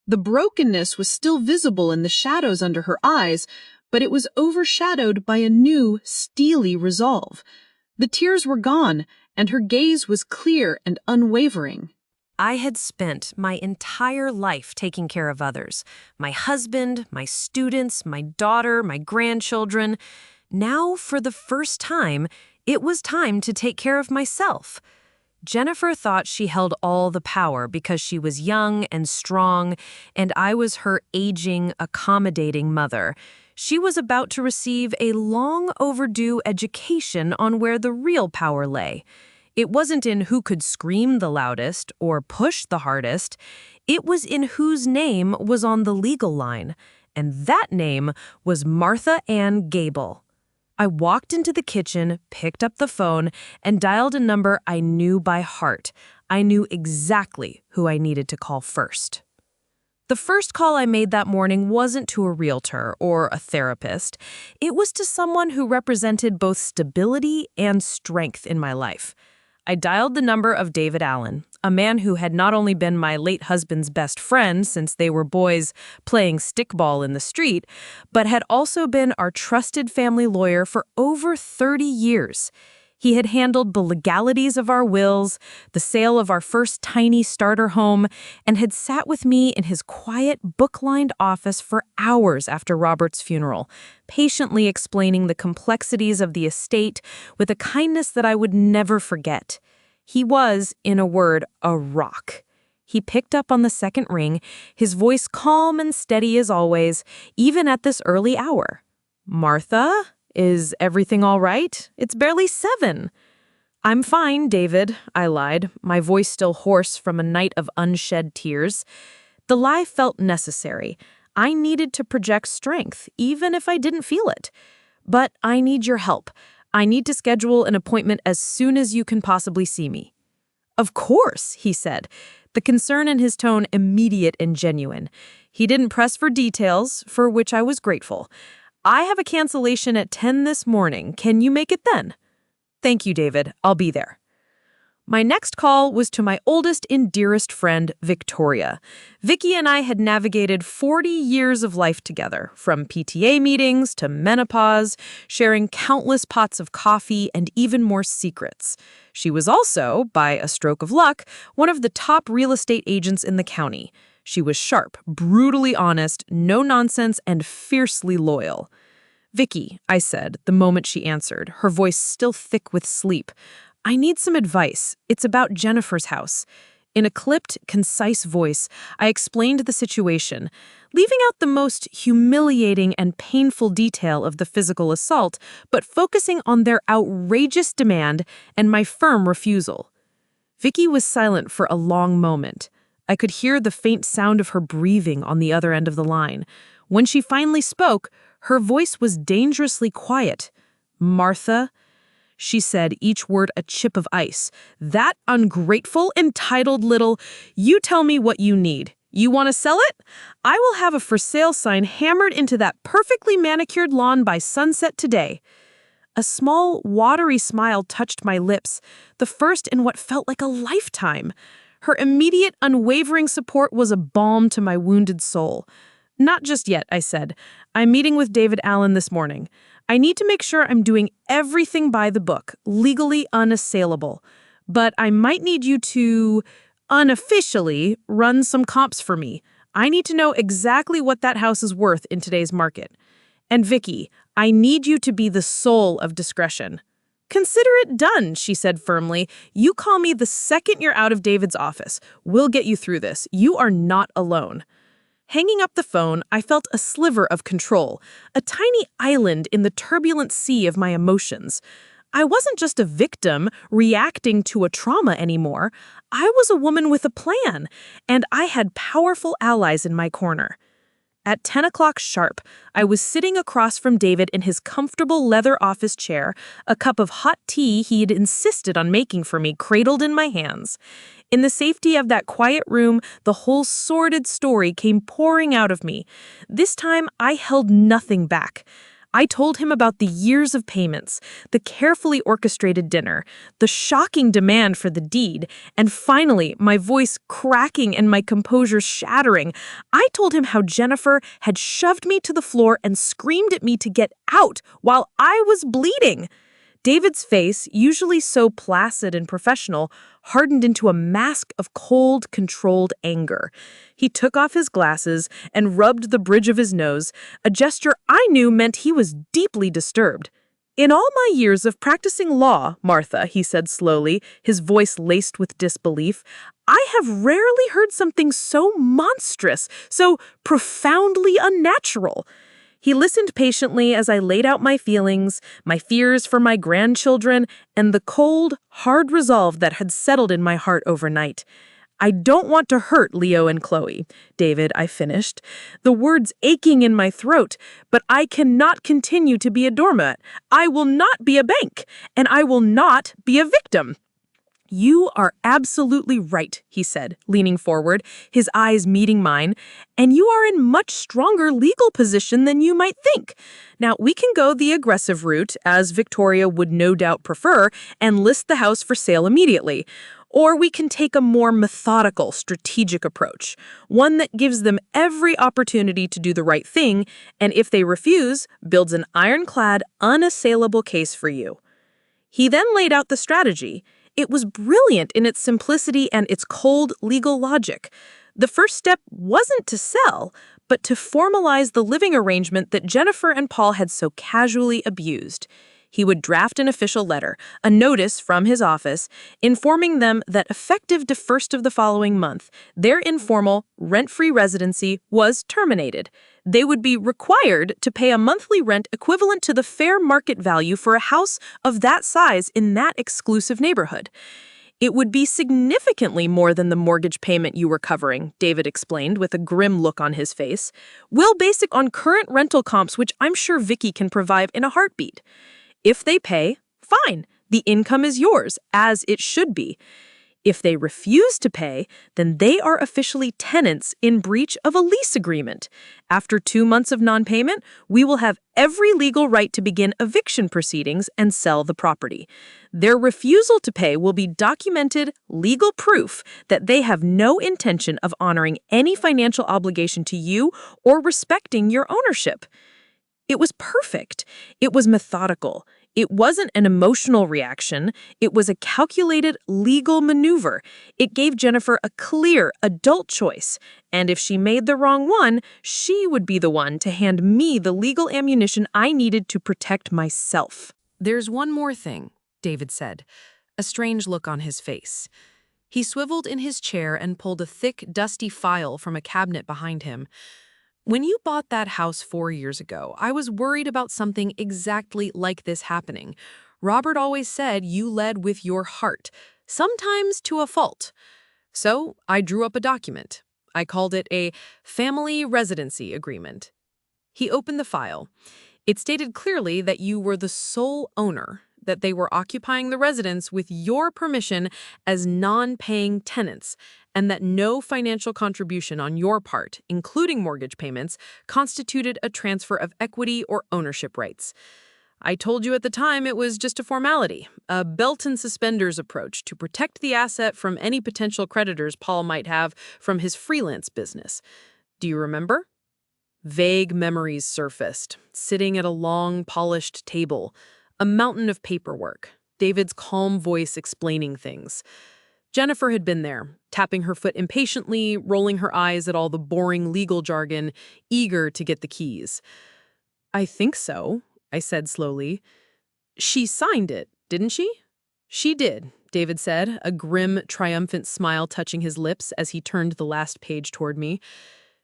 The brokenness was still visible in the shadows under her eyes, but it was overshadowed by a new, steely resolve. The tears were gone, and her gaze was clear and unwavering. I had spent my entire life taking care of others. My husband, my students, my daughter, my grandchildren. Now, for the first time, it was time to take care of myself. Jennifer thought she held all the power because she was young and strong, and I was her aging, accommodating mother. She was about to receive a long overdue education on where the real power lay. It wasn't in who could scream the loudest or push the hardest. It was in whose name was on the legal line, and that name was Martha Ann Gable. I walked into the kitchen, picked up the phone, and dialed a number I knew by heart. I knew exactly who I needed to call first. The first call I made that morning wasn't to a realtor or a therapist. It was to someone who represented both stability and strength in my life. I dialed the number of David Allen, a man who had not only been my late husband's best friend since they were boys playing stickball in the street, but had also been our trusted family lawyer for over 30 years. He had handled the legalities of our wills, the sale of our first tiny starter home, and had sat with me in his quiet, book-lined office for hours after Robert's funeral, patiently explaining the complexities of the estate with a kindness that I would never forget. He was, in a word, a rock. He picked up on the second ring, his voice calm and steady as always, even at this early hour. "Martha? Is everything all right? It's barely 7. "I'm fine, David," I lied, my voice still hoarse from a night of unshed tears. The lie felt necessary. I needed to project strength, even if I didn't feel it. "But I need your help. I need to schedule an appointment as soon as you can possibly see me." "Of course," he said, the concern in his tone immediate and genuine. He didn't press for details, for which I was grateful. "I have a cancellation at 10 this morning. Can you make it then?" "Thank you, David. I'll be there." My next call was to my oldest and dearest friend, Victoria. Vicky and I had navigated 40 years of life together, from PTA meetings to menopause, sharing countless pots of coffee and even more secrets. She was also, by a stroke of luck, one of the top real estate agents in the county. She was sharp, brutally honest, no nonsense, and fiercely loyal. "Vicky," I said, the moment she answered, her voice still thick with sleep, "I need some advice. It's about Jennifer's house." In a clipped, concise voice, I explained the situation, leaving out the most humiliating and painful detail of the physical assault, but focusing on their outrageous demand and my firm refusal. Vicky was silent for a long moment. I could hear the faint sound of her breathing on the other end of the line. When she finally spoke, her voice was dangerously quiet. "Martha," she said, each word a chip of ice. "That ungrateful, entitled little, you tell me what you need. You want to sell it? I will have a for sale sign hammered into that perfectly manicured lawn by sunset today." A small, watery smile touched my lips, the first in what felt like a lifetime. Her immediate, unwavering support was a balm to my wounded soul. "Not just yet," I said. "I'm meeting with David Allen this morning. I need to make sure I'm doing everything by the book, legally unassailable. But I might need you to, unofficially, run some comps for me. I need to know exactly what that house is worth in today's market. And Vicky, I need you to be the soul of discretion." "Consider it done," she said firmly. "You call me the second you're out of David's office. We'll get you through this. You are not alone." Hanging up the phone, I felt a sliver of control, a tiny island in the turbulent sea of my emotions. I wasn't just a victim reacting to a trauma anymore. I was a woman with a plan, and I had powerful allies in my corner. At 10 o'clock sharp, I was sitting across from David in his comfortable leather office chair, a cup of hot tea he'd insisted on making for me cradled in my hands. In the safety of that quiet room, the whole sordid story came pouring out of me. This time, I held nothing back. I told him about the years of payments, the carefully orchestrated dinner, the shocking demand for the deed, and finally, my voice cracking and my composure shattering, I told him how Jennifer had shoved me to the floor and screamed at me to get out while I was bleeding. David's face, usually so placid and professional, hardened into a mask of cold, controlled anger. He took off his glasses and rubbed the bridge of his nose, a gesture I knew meant he was deeply disturbed. In all my years of practicing law, Martha, he said slowly, his voice laced with disbelief, I have rarely heard something so monstrous, so profoundly unnatural. He listened patiently as I laid out my feelings, my fears for my grandchildren, and the cold, hard resolve that had settled in my heart overnight. I don't want to hurt Leo and Chloe, David, I finished, the words aching in my throat, but I cannot continue to be a doormat. I will not be a bank, and I will not be a victim. You are absolutely right, he said, leaning forward, his eyes meeting mine, and you are in much stronger legal position than you might think. Now, we can go the aggressive route, as Victoria would no doubt prefer, and list the house for sale immediately. Or we can take a more methodical, strategic approach, one that gives them every opportunity to do the right thing, and if they refuse, builds an ironclad, unassailable case for you. He then laid out the strategy. It was brilliant in its simplicity and its cold legal logic. The first step wasn't to sell, but to formalize the living arrangement that Jennifer and Paul had so casually abused. He would draft an official letter, a notice from his office, informing them that effective the first of the following month, their informal, rent-free residency was terminated. They would be required to pay a monthly rent equivalent to the fair market value for a house of that size in that exclusive neighborhood. It would be significantly more than the mortgage payment you were covering, David explained with a grim look on his face. We'll base it on current rental comps, which I'm sure Vicky can provide in a heartbeat. If they pay, fine. The income is yours, as it should be. If they refuse to pay, then they are officially tenants in breach of a lease agreement. After 2 months of non-payment, we will have every legal right to begin eviction proceedings and sell the property. Their refusal to pay will be documented legal proof that they have no intention of honoring any financial obligation to you or respecting your ownership. It was perfect. It was methodical. It wasn't an emotional reaction. It was a calculated legal maneuver. It gave Jennifer a clear adult choice. And if she made the wrong one, she would be the one to hand me the legal ammunition I needed to protect myself. There's one more thing, David said, a strange look on his face. He swiveled in his chair and pulled a thick, dusty file from a cabinet behind him. When you bought that house 4 years ago, I was worried about something exactly like this happening. Robert always said you led with your heart, sometimes to a fault. So I drew up a document. I called it a family residency agreement. He opened the file. It stated clearly that you were the sole owner, that they were occupying the residence with your permission as non-paying tenants, and that no financial contribution on your part, including mortgage payments, constituted a transfer of equity or ownership rights. I told you at the time it was just a formality, a belt and suspenders approach to protect the asset from any potential creditors Paul might have from his freelance business. Do you remember? Vague memories surfaced, sitting at a long, polished table, a mountain of paperwork, David's calm voice explaining things. Jennifer had been there, tapping her foot impatiently, rolling her eyes at all the boring legal jargon, eager to get the keys. I think so, I said slowly. She signed it, didn't she? She did, David said, a grim, triumphant smile touching his lips as he turned the last page toward me.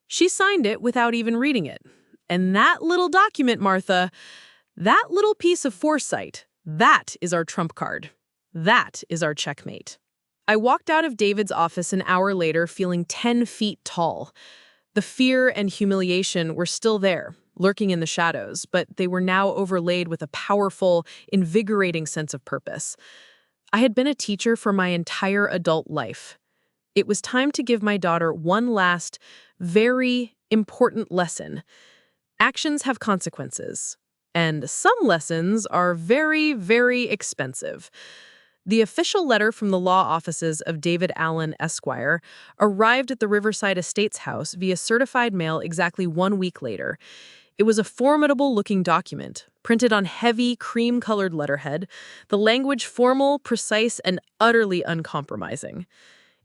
She signed it without even reading it. And that little document, Martha, that little piece of foresight, that is our trump card. That is our checkmate. I walked out of David's office an hour later feeling 10 feet tall. The fear and humiliation were still there, lurking in the shadows, but they were now overlaid with a powerful, invigorating sense of purpose. I had been a teacher for my entire adult life. It was time to give my daughter one last, very important lesson. Actions have consequences. And some lessons are very, very expensive. The official letter from the law offices of David Allen Esquire arrived at the Riverside Estates house via certified mail exactly 1 week later. It was a formidable-looking document, printed on heavy, cream-colored letterhead, the language formal, precise, and utterly uncompromising.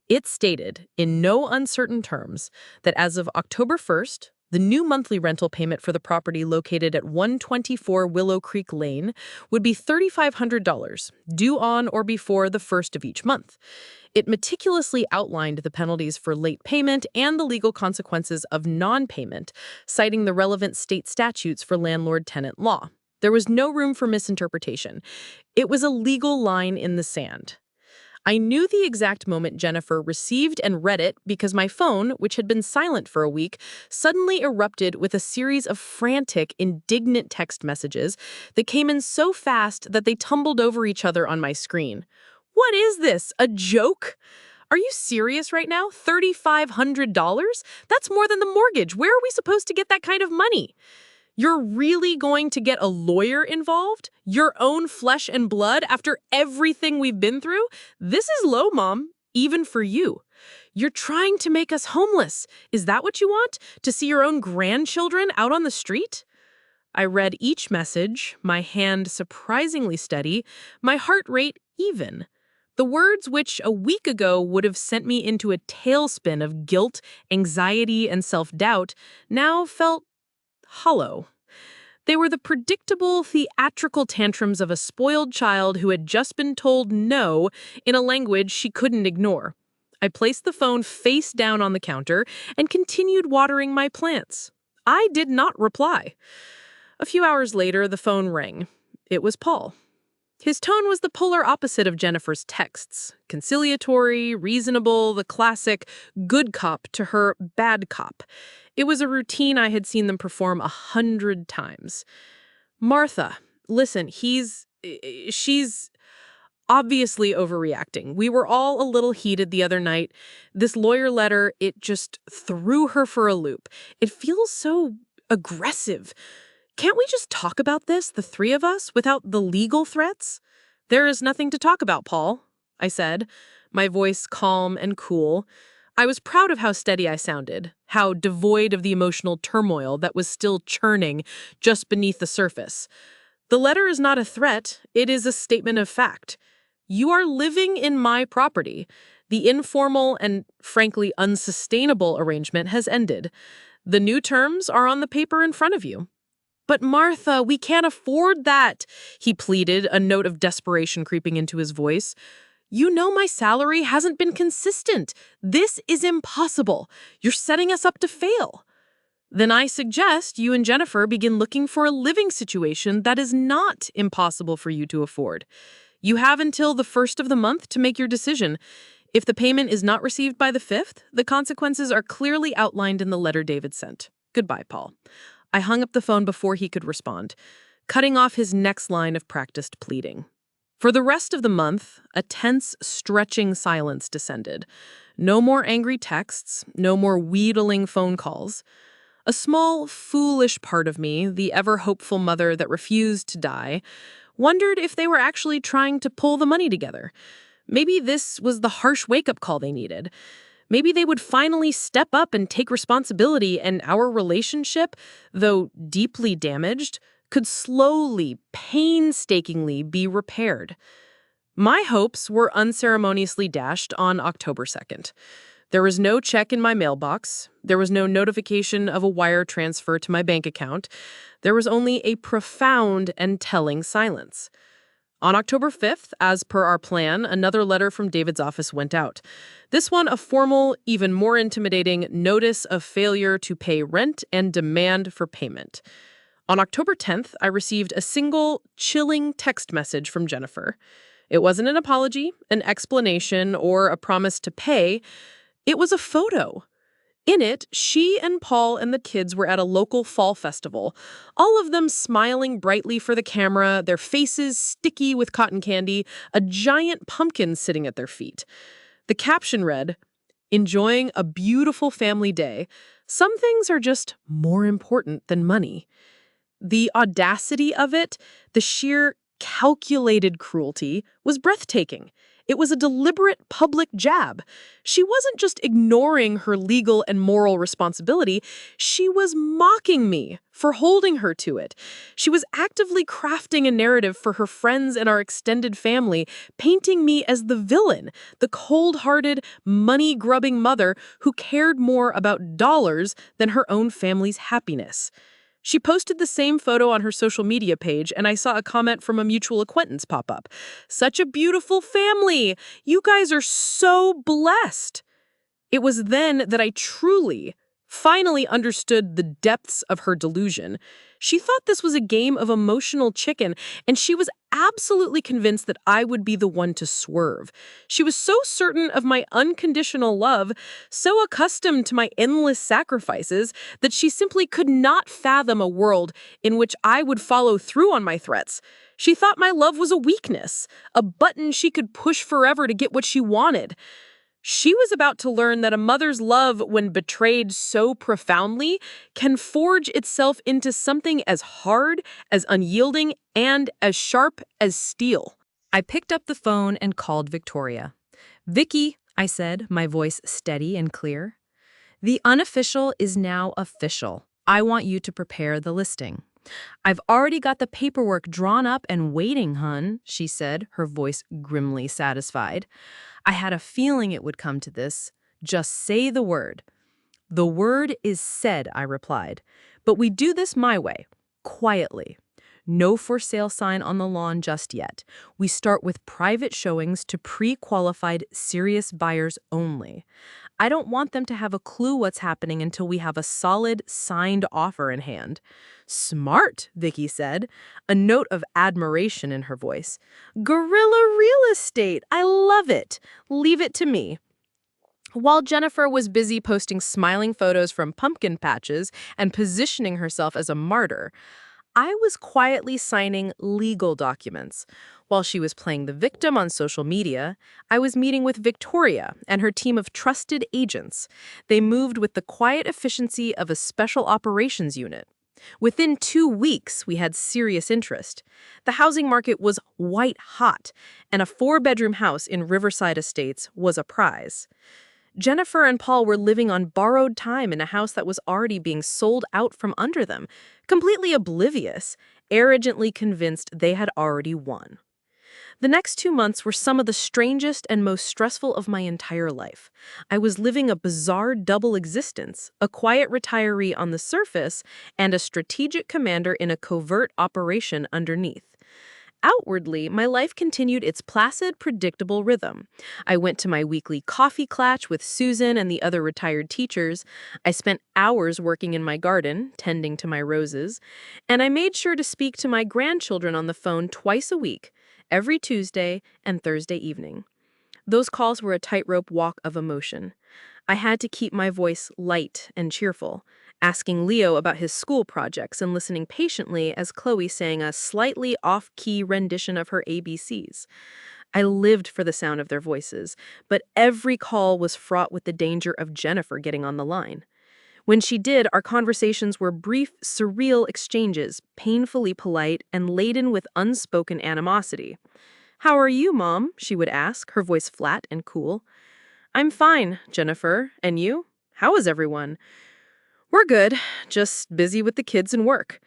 It stated, in no uncertain terms, that as of October 1st, the new monthly rental payment for the property located at 124 Willow Creek Lane would be $3,500, due on or before the first of each month. It meticulously outlined the penalties for late payment and the legal consequences of non-payment, citing the relevant state statutes for landlord-tenant law. There was no room for misinterpretation. It was a legal line in the sand. I knew the exact moment Jennifer received and read it because my phone, which had been silent for a week, suddenly erupted with a series of frantic, indignant text messages that came in so fast that they tumbled over each other on my screen. What is this? A joke? Are you serious right now? $3,500? That's more than the mortgage. Where are we supposed to get that kind of money? You're really going to get a lawyer involved? Your own flesh and blood after everything we've been through? This is low, Mom, even for you. You're trying to make us homeless. Is that what you want? To see your own grandchildren out on the street? I read each message, my hand surprisingly steady, my heart rate even. The words which a week ago would have sent me into a tailspin of guilt, anxiety, and self-doubt now felt hollow. They were the predictable, theatrical tantrums of a spoiled child who had just been told no in a language she couldn't ignore. I placed the phone face down on the counter and continued watering my plants. I did not reply. A few hours later, the phone rang. It was Paul. His tone was the polar opposite of Jennifer's texts. Conciliatory, reasonable, the classic good cop to her bad cop. It was a routine I had seen them perform 100 times. Martha, listen, she's obviously overreacting. We were all a little heated the other night. This lawyer letter, it just threw her for a loop. It feels so aggressive. Can't we just talk about this, the three of us, without the legal threats? There is nothing to talk about, Paul, I said, my voice calm and cool. I was proud of how steady I sounded, how devoid of the emotional turmoil that was still churning just beneath the surface. The letter is not a threat, it is a statement of fact. You are living in my property. The informal and, frankly, unsustainable arrangement has ended. The new terms are on the paper in front of you. But Martha, we can't afford that, he pleaded, a note of desperation creeping into his voice. You know my salary hasn't been consistent. This is impossible. You're setting us up to fail. Then I suggest you and Jennifer begin looking for a living situation that is not impossible for you to afford. You have until the 1st of the month to make your decision. If the payment is not received by the 5th, the consequences are clearly outlined in the letter David sent. Goodbye, Paul. I hung up the phone before he could respond, cutting off his next line of practiced pleading. For the rest of the month, a tense, stretching silence descended. No more angry texts, no more wheedling phone calls. A small, foolish part of me, the ever-hopeful mother that refused to die, wondered if they were actually trying to pull the money together. Maybe this was the harsh wake-up call they needed. Maybe they would finally step up and take responsibility, and our relationship, though deeply damaged, could slowly, painstakingly be repaired. My hopes were unceremoniously dashed on October 2nd. There was no check in my mailbox. There was no notification of a wire transfer to my bank account. There was only a profound and telling silence. On October 5th, as per our plan, another letter from David's office went out. This one a formal, even more intimidating notice of failure to pay rent and demand for payment. On October 10th, I received a single, chilling text message from Jennifer. It wasn't an apology, an explanation, or a promise to pay. It was a photo. In it, she and Paul and the kids were at a local fall festival, all of them smiling brightly for the camera, their faces sticky with cotton candy, a giant pumpkin sitting at their feet. The caption read, "Enjoying a beautiful family day. Some things are just more important than money." The audacity of it, the sheer calculated cruelty, was breathtaking. It was a deliberate public jab. She wasn't just ignoring her legal and moral responsibility, she was mocking me for holding her to it. She was actively crafting a narrative for her friends and our extended family, painting me as the villain, the cold-hearted, money-grubbing mother who cared more about dollars than her own family's happiness. She posted the same photo on her social media page, and I saw a comment from a mutual acquaintance pop up. "Such a beautiful family! You guys are so blessed!" It was then that I truly, finally understood the depths of her delusion. She thought this was a game of emotional chicken, and she was absolutely convinced that I would be the one to swerve. She was so certain of my unconditional love, so accustomed to my endless sacrifices, that she simply could not fathom a world in which I would follow through on my threats. She thought my love was a weakness, a button she could push forever to get what she wanted. She was about to learn that a mother's love, when betrayed so profoundly, can forge itself into something as hard, as unyielding, and as sharp as steel. I picked up the phone and called Victoria. "Vicky," I said, my voice steady and clear. "The unofficial is now official. I want you to prepare the listing." "I've already got the paperwork drawn up and waiting, hun," she said, her voice grimly satisfied. I had a feeling it would come to this. "Just say the word." "The word is said," I replied. "But we do this my way, quietly. No for sale sign on the lawn just yet. We start with private showings to pre-qualified serious buyers only. I don't want them to have a clue what's happening until we have a solid, signed offer in hand." "Smart," Vicky said, a note of admiration in her voice. "Guerrilla real estate. I love it. Leave it to me." While Jennifer was busy posting smiling photos from pumpkin patches and positioning herself as a martyr, I was quietly signing legal documents. While she was playing the victim on social media, I was meeting with Victoria and her team of trusted agents. They moved with the quiet efficiency of a special operations unit. Within 2 weeks, we had serious interest. The housing market was white hot, and a 4-bedroom house in Riverside Estates was a prize. Jennifer and Paul were living on borrowed time in a house that was already being sold out from under them, completely oblivious, arrogantly convinced they had already won. The next 2 months were some of the strangest and most stressful of my entire life. I was living a bizarre double existence, a quiet retiree on the surface and a strategic commander in a covert operation underneath. Outwardly, my life continued its placid, predictable rhythm. I went to my weekly coffee clatch with Susan and the other retired teachers. I spent hours working in my garden, tending to my roses. And I made sure to speak to my grandchildren on the phone twice a week, every Tuesday and Thursday evening. Those calls were a tightrope walk of emotion. I had to keep my voice light and cheerful, asking Leo about his school projects and listening patiently as Chloe sang a slightly off-key rendition of her ABCs. I lived for the sound of their voices, but every call was fraught with the danger of Jennifer getting on the line. When she did, our conversations were brief, surreal exchanges, painfully polite and laden with unspoken animosity. "How are you, Mom?" she would ask, her voice flat and cool. "I'm fine, Jennifer. And you? How is everyone?" "We're good, just busy with the kids and work."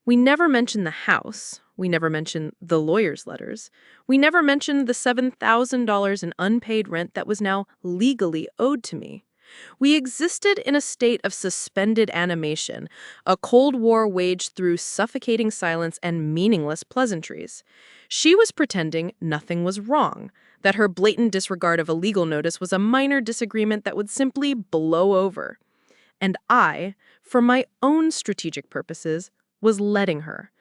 We never mentioned the house. We never mentioned the lawyer's letters. We never mentioned the $7,000 in unpaid rent that was now legally owed to me. We existed in a state of suspended animation, a cold war waged through suffocating silence and meaningless pleasantries. She was pretending nothing was wrong, that her blatant disregard of a legal notice was a minor disagreement that would simply blow over. And I, for my own strategic purposes, was letting her.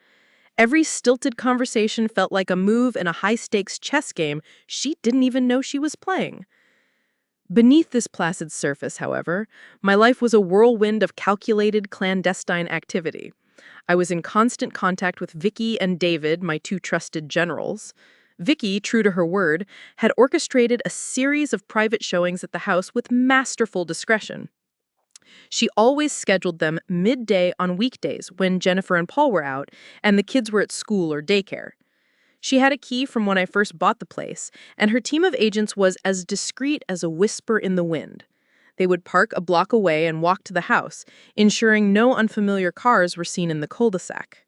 Every stilted conversation felt like a move in a high-stakes chess game she didn't even know she was playing. Beneath this placid surface, however, my life was a whirlwind of calculated, clandestine activity. I was in constant contact with Vicky and David, my 2 trusted generals. Vicky, true to her word, had orchestrated a series of private showings at the house with masterful discretion. She always scheduled them midday on weekdays when Jennifer and Paul were out and the kids were at school or daycare. She had a key from when I first bought the place, and her team of agents was as discreet as a whisper in the wind. They would park a block away and walk to the house, ensuring no unfamiliar cars were seen in the cul-de-sac.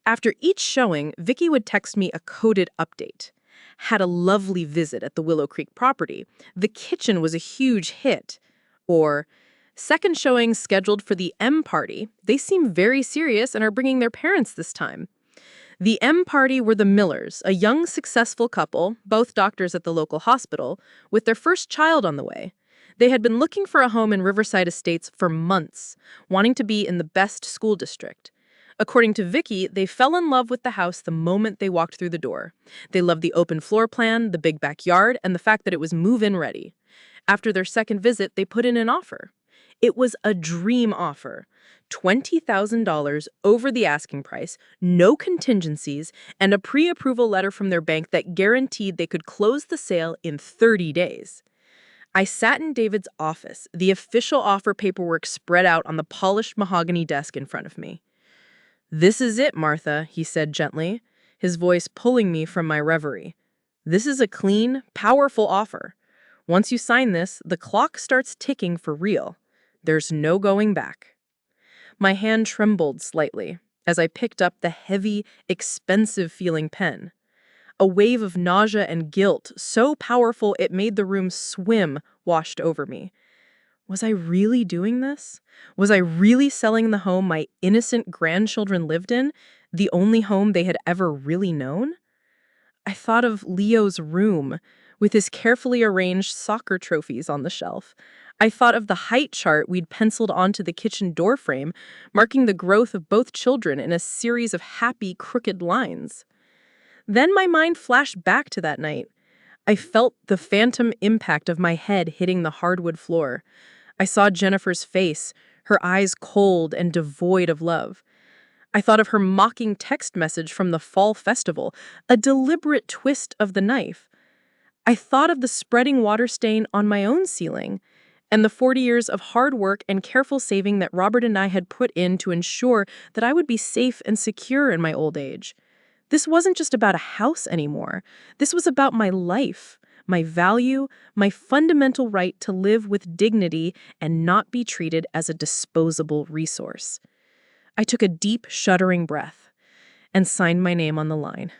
After each showing, Vicky would text me a coded update. Had a lovely visit at the Willow Creek property. The kitchen was a huge hit. Or, second showing scheduled for the M party. They seem very serious and are bringing their parents this time. The M party were the Millers, a young, successful couple, both doctors at the local hospital, with their first child on the way. They had been looking for a home in Riverside Estates for months, wanting to be in the best school district. According to Vicky, they fell in love with the house the moment they walked through the door. They loved the open floor plan, the big backyard, and the fact that it was move-in ready. After their second visit, they put in an offer. It was a dream offer. $20,000 over the asking price, no contingencies, and a pre-approval letter from their bank that guaranteed they could close the sale in 30 days. I sat in David's office, the official offer paperwork spread out on the polished mahogany desk in front of me. "This is it, Martha," he said gently, his voice pulling me from my reverie. "This is a clean, powerful offer. Once you sign this, the clock starts ticking for real. There's no going back." My hand trembled slightly as I picked up the heavy, expensive-feeling pen. A wave of nausea and guilt, so powerful it made the room swim, washed over me. Was I really doing this? Was I really selling the home my innocent grandchildren lived in, the only home they had ever really known? I thought of Leo's room, with his carefully arranged soccer trophies on the shelf. I thought of the height chart we'd penciled onto the kitchen doorframe, marking the growth of both children in a series of happy, crooked lines. Then my mind flashed back to that night. I felt the phantom impact of my head hitting the hardwood floor. I saw Jennifer's face, her eyes cold and devoid of love. I thought of her mocking text message from the fall festival, a deliberate twist of the knife. I thought of the spreading water stain on my own ceiling, and the 40 years of hard work and careful saving that Robert and I had put in to ensure that I would be safe and secure in my old age. This wasn't just about a house anymore. This was about my life, my value, my fundamental right to live with dignity and not be treated as a disposable resource. I took a deep, shuddering breath and signed my name on the line.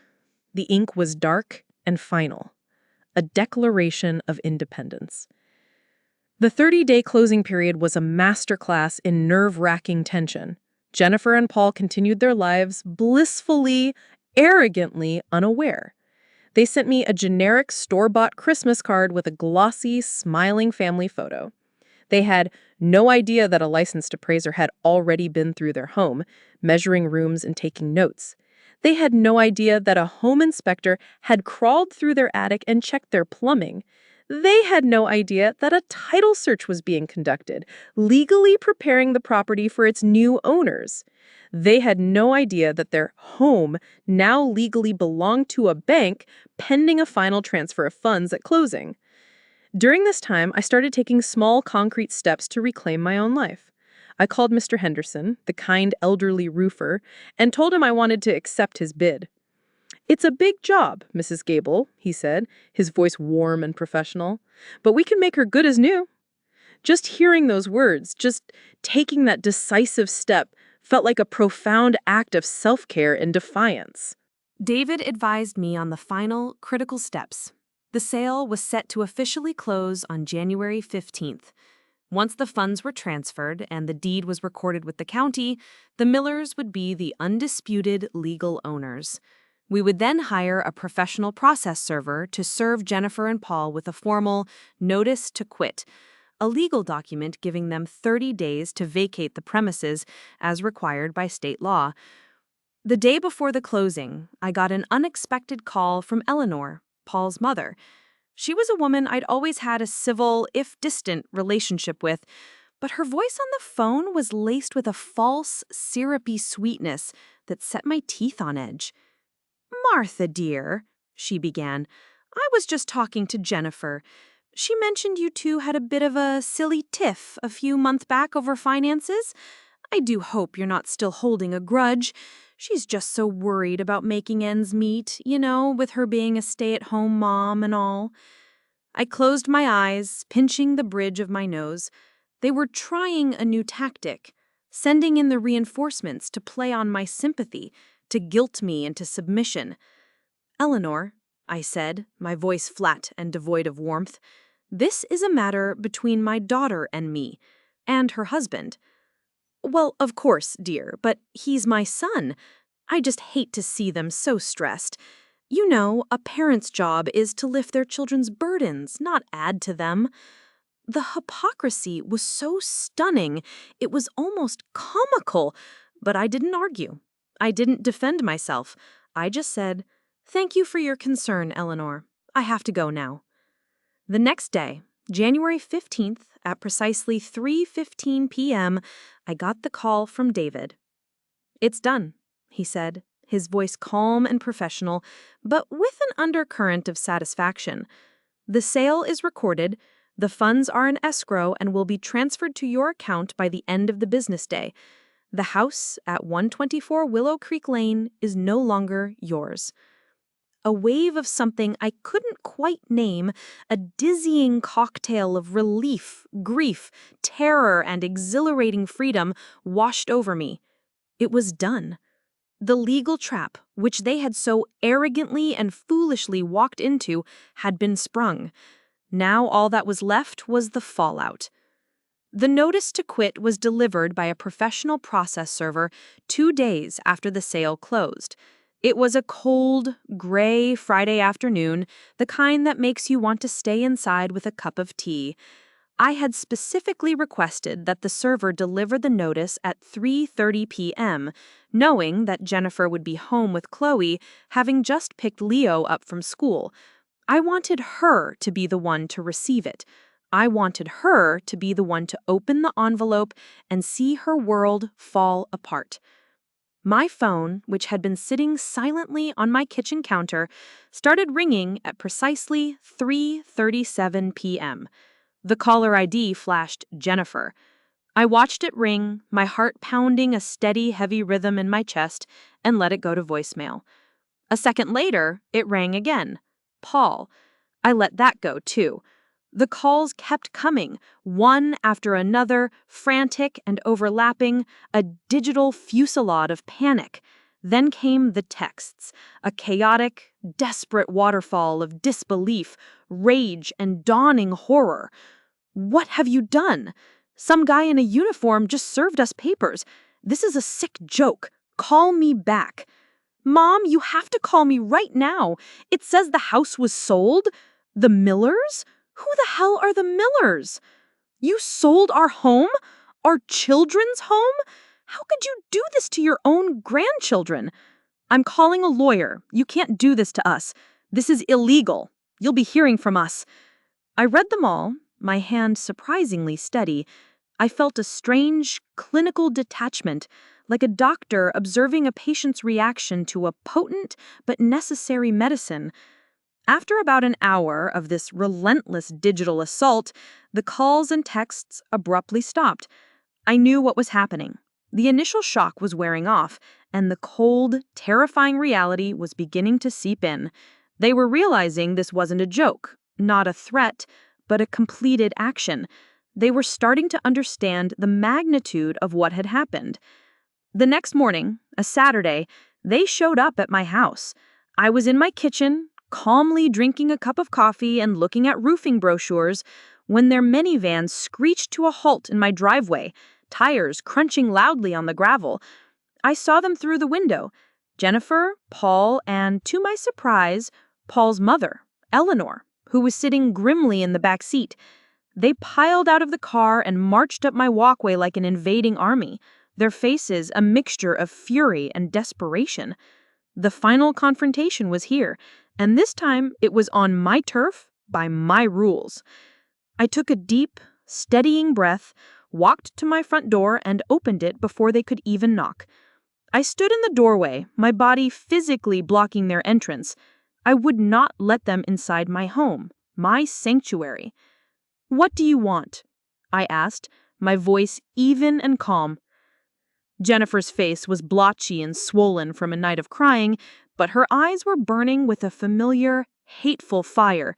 The ink was dark and final, a declaration of independence. The 30-day closing period was a masterclass in nerve-wracking tension. Jennifer and Paul continued their lives blissfully, arrogantly unaware. They sent me a generic store-bought Christmas card with a glossy, smiling family photo. They had no idea that a licensed appraiser had already been through their home, measuring rooms and taking notes. They had no idea that a home inspector had crawled through their attic and checked their plumbing. They had no idea that a title search was being conducted, legally preparing the property for its new owners. They had no idea that their home now legally belonged to a bank pending a final transfer of funds at closing. During this time, I started taking small, concrete steps to reclaim my own life. I called Mr. Henderson, the kind elderly roofer, and told him I wanted to accept his bid. "It's a big job, Mrs. Gable," he said, his voice warm and professional, "but we can make her good as new." Just hearing those words, just taking that decisive step, felt like a profound act of self-care and defiance. David advised me on the final, critical steps. The sale was set to officially close on January 15th. Once the funds were transferred and the deed was recorded with the county, the Millers would be the undisputed legal owners. We would then hire a professional process server to serve Jennifer and Paul with a formal notice to quit, a legal document giving them 30 days to vacate the premises as required by state law. The day before the closing, I got an unexpected call from Eleanor, Paul's mother. She was a woman I'd always had a civil, if distant, relationship with, but her voice on the phone was laced with a false, syrupy sweetness that set my teeth on edge. "Martha, dear," she began, "I was just talking to Jennifer. She mentioned you two had a bit of a silly tiff a few months back over finances. I do hope you're not still holding a grudge. She's just so worried about making ends meet, with her being a stay-at-home mom and all. I closed my eyes, pinching the bridge of my nose. They were trying a new tactic, sending in the reinforcements to play on my sympathy, to guilt me into submission. Eleanor, I said, my voice flat and devoid of warmth, this is a matter between my daughter and me, and her husband. Well, of course, dear, but he's my son. I just hate to see them so stressed. You know, a parent's job is to lift their children's burdens, not add to them. The hypocrisy was so stunning, it was almost comical, but I didn't argue. I didn't defend myself. I just said, "Thank you for your concern, Eleanor. I have to go now." The next day, January 15th, at precisely 3:15 p.m., I got the call from David. "It's done," he said, his voice calm and professional, but with an undercurrent of satisfaction. "The sale is recorded, the funds are in escrow and will be transferred to your account by the end of the business day. The house at 124 Willow Creek Lane is no longer yours." A wave of something I couldn't quite name, a dizzying cocktail of relief, grief, terror, and exhilarating freedom washed over me. It was done. The legal trap, which they had so arrogantly and foolishly walked into, had been sprung. Now all that was left was the fallout. The notice to quit was delivered by a professional process server 2 days after the sale closed. It was a cold, gray Friday afternoon, the kind that makes you want to stay inside with a cup of tea. I had specifically requested that the server deliver the notice at 3:30 p.m., knowing that Jennifer would be home with Chloe, having just picked Leo up from school. I wanted her to be the one to receive it. I wanted her to be the one to open the envelope and see her world fall apart. My phone, which had been sitting silently on my kitchen counter, started ringing at precisely 3:37 p.m. The caller ID flashed Jennifer. I watched it ring, my heart pounding a steady, heavy rhythm in my chest, and let it go to voicemail. A second later, it rang again. Paul. I let that go, too. The calls kept coming, one after another, frantic and overlapping, a digital fusillade of panic. Then came the texts, a chaotic, desperate waterfall of disbelief, rage, and dawning horror. "What have you done? Some guy in a uniform just served us papers. This is a sick joke. Call me back." "Mom, you have to call me right now. It says the house was sold. The Millers? Who the hell are the Millers? You sold our home? Our children's home? How could you do this to your own grandchildren? I'm calling a lawyer. You can't do this to us. This is illegal. You'll be hearing from us." I read them all, my hand surprisingly steady. I felt a strange, clinical detachment, like a doctor observing a patient's reaction to a potent but necessary medicine. After about an hour of this relentless digital assault, the calls and texts abruptly stopped. I knew what was happening. The initial shock was wearing off, and the cold, terrifying reality was beginning to seep in. They were realizing this wasn't a joke, not a threat, but a completed action. They were starting to understand the magnitude of what had happened. The next morning, a Saturday, they showed up at my house. I was in my kitchen, calmly drinking a cup of coffee and looking at roofing brochures, when their minivan screeched to a halt in my driveway, tires crunching loudly on the gravel. I saw them through the window, Jennifer, Paul, and, to my surprise, Paul's mother, Eleanor, who was sitting grimly in the back seat. They piled out of the car and marched up my walkway like an invading army, their faces a mixture of fury and desperation. The final confrontation was here, and this time it was on my turf, by my rules. I took a deep, steadying breath, walked to my front door, and opened it before they could even knock. I stood in the doorway, my body physically blocking their entrance. I would not let them inside my home, my sanctuary. "What do you want?" I asked, my voice even and calm. Jennifer's face was blotchy and swollen from a night of crying, but her eyes were burning with a familiar, hateful fire.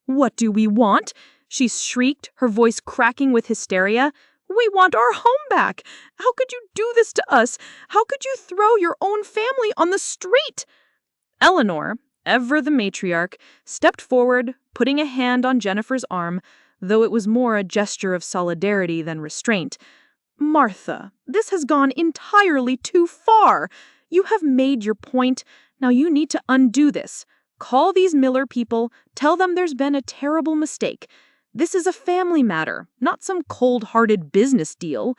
"What do we want?" she shrieked, her voice cracking with hysteria. "We want our home back! How could you do this to us? How could you throw your own family on the street?" Eleanor, ever the matriarch, stepped forward, putting a hand on Jennifer's arm, though it was more a gesture of solidarity than restraint. "Martha, this has gone entirely too far. You have made your point. Now you need to undo this. Call these Miller people, tell them there's been a terrible mistake. This is a family matter, not some cold-hearted business deal."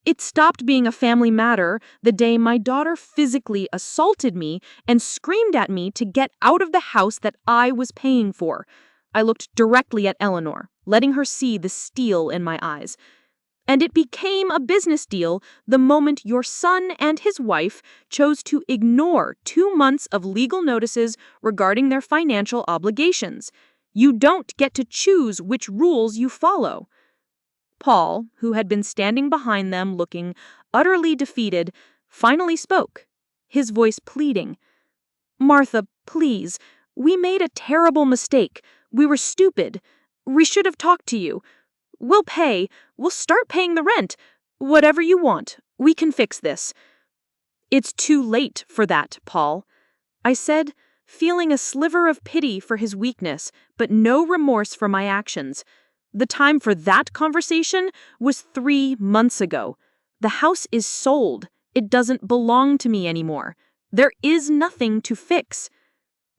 It stopped being a family matter the day my daughter physically assaulted me and screamed at me to get out of the house that I was paying for. I looked directly at Eleanor, letting her see the steel in my eyes. And it became a business deal the moment your son and his wife chose to ignore 2 months of legal notices regarding their financial obligations. You don't get to choose which rules you follow. Paul, who had been standing behind them looking utterly defeated, finally spoke, his voice pleading. "Martha, please, we made a terrible mistake. We were stupid. We should have talked to you. We'll pay. We'll start paying the rent. Whatever you want. We can fix this." "It's too late for that, Paul," I said, feeling a sliver of pity for his weakness, but no remorse for my actions. The time for that conversation was 3 months ago. The house is sold. It doesn't belong to me anymore. There is nothing to fix.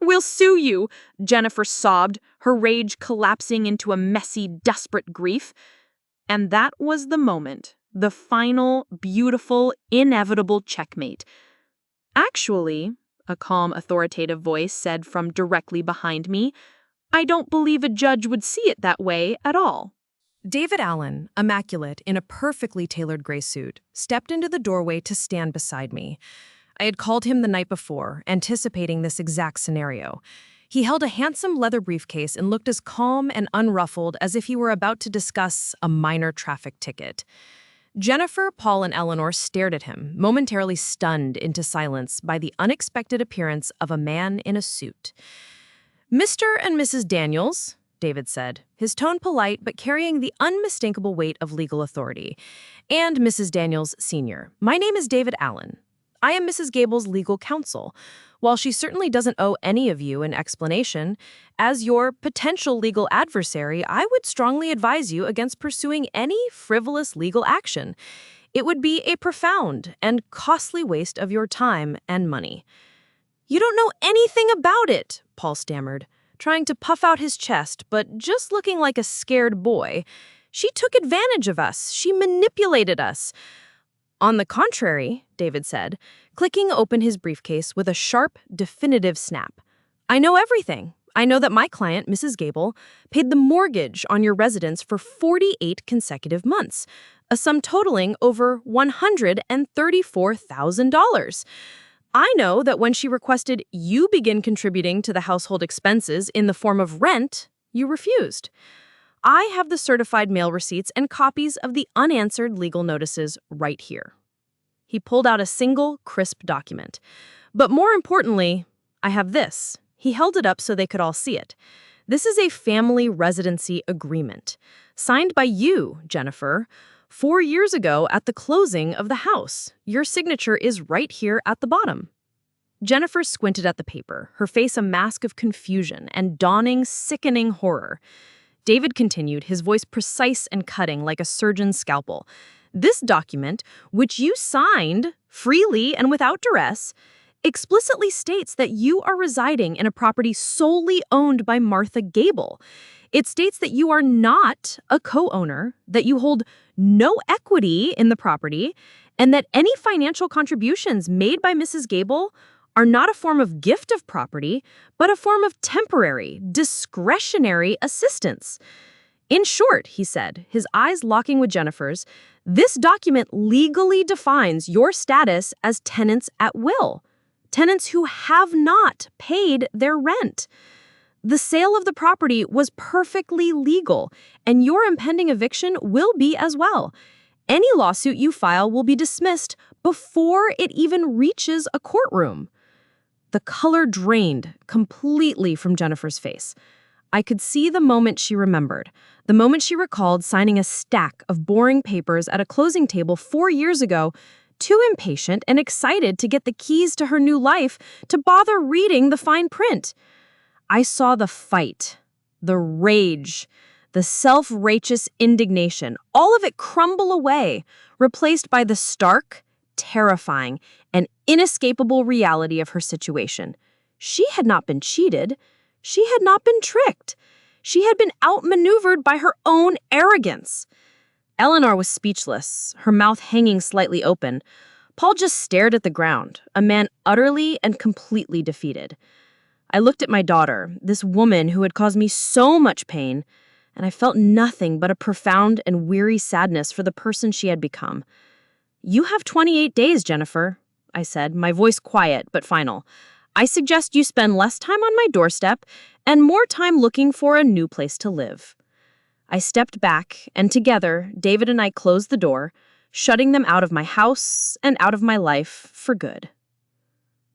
"We'll sue you," Jennifer sobbed, her rage collapsing into a messy, desperate grief. And that was the moment, the final, beautiful, inevitable checkmate. "Actually," a calm, authoritative voice said from directly behind me, "I don't believe a judge would see it that way at all." David Allen, immaculate in a perfectly tailored gray suit, stepped into the doorway to stand beside me. I had called him the night before, anticipating this exact scenario. He held a handsome leather briefcase and looked as calm and unruffled as if he were about to discuss a minor traffic ticket. Jennifer, Paul, and Eleanor stared at him, momentarily stunned into silence by the unexpected appearance of a man in a suit. "Mr. and Mrs. Daniels," David said, his tone polite but carrying the unmistakable weight of legal authority, "and Mrs. Daniels, Sr., my name is David Allen. I am Mrs. Gable's legal counsel. While she certainly doesn't owe any of you an explanation, as your potential legal adversary, I would strongly advise you against pursuing any frivolous legal action. It would be a profound and costly waste of your time and money." "You don't know anything about it," Paul stammered, trying to puff out his chest, but just looking like a scared boy. "She took advantage of us. She manipulated us." "On the contrary," David said, clicking open his briefcase with a sharp, definitive snap. "I know everything. I know that my client, Mrs. Gable, paid the mortgage on your residence for 48 consecutive months, a sum totaling over $134,000. I know that when she requested you begin contributing to the household expenses in the form of rent, you refused. I have the certified mail receipts and copies of the unanswered legal notices right here." He pulled out a single, crisp document. "But more importantly, I have this." He held it up so they could all see it. "This is a family residency agreement, signed by you, Jennifer, 4 years ago at the closing of the house. Your signature is right here at the bottom." Jennifer squinted at the paper, her face a mask of confusion and dawning, sickening horror. David continued, his voice precise and cutting like a surgeon's scalpel. "This document, which you signed freely and without duress, explicitly states that you are residing in a property solely owned by Martha Gable. It states that you are not a co-owner, that you hold no equity in the property, and that any financial contributions made by Mrs. Gable are not a form of gift of property, but a form of temporary, discretionary assistance. In short," he said, his eyes locking with Jennifer's, "this document legally defines your status as tenants at will, tenants who have not paid their rent." The sale of the property was perfectly legal, and your impending eviction will be as well. Any lawsuit you file will be dismissed before it even reaches a courtroom. The color drained completely from Jennifer's face. I could see the moment she remembered, the moment she recalled signing a stack of boring papers at a closing table 4 years ago, too impatient and excited to get the keys to her new life to bother reading the fine print. I saw the fight, the rage, the self-righteous indignation, all of it crumble away, replaced by the stark, terrifying, and inescapable reality of her situation. She had not been cheated. She had not been tricked. She had been outmaneuvered by her own arrogance. Eleanor was speechless, her mouth hanging slightly open. Paul just stared at the ground, a man utterly and completely defeated. I looked at my daughter, this woman who had caused me so much pain, and I felt nothing but a profound and weary sadness for the person she had become. "You have 28 days, Jennifer," I said, my voice quiet but final. "I suggest you spend less time on my doorstep and more time looking for a new place to live." I stepped back, and together, David and I closed the door, shutting them out of my house and out of my life for good.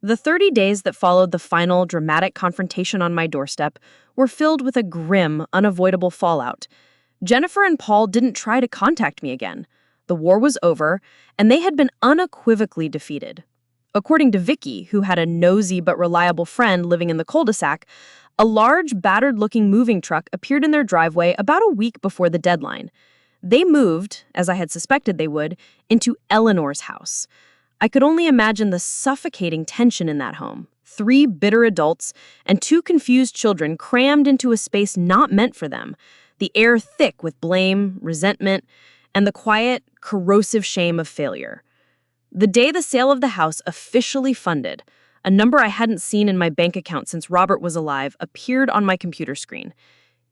The 30 days that followed the final dramatic confrontation on my doorstep were filled with a grim, unavoidable fallout. Jennifer and Paul didn't try to contact me again. The war was over, and they had been unequivocally defeated. According to Vicky, who had a nosy but reliable friend living in the cul-de-sac, a large, battered-looking moving truck appeared in their driveway about a week before the deadline. They moved, as I had suspected they would, into Eleanor's house. I could only imagine the suffocating tension in that home. 3 bitter adults and 2 confused children crammed into a space not meant for them, the air thick with blame, resentment, and the quiet, corrosive shame of failure. The day the sale of the house officially funded, a number I hadn't seen in my bank account since Robert was alive appeared on my computer screen.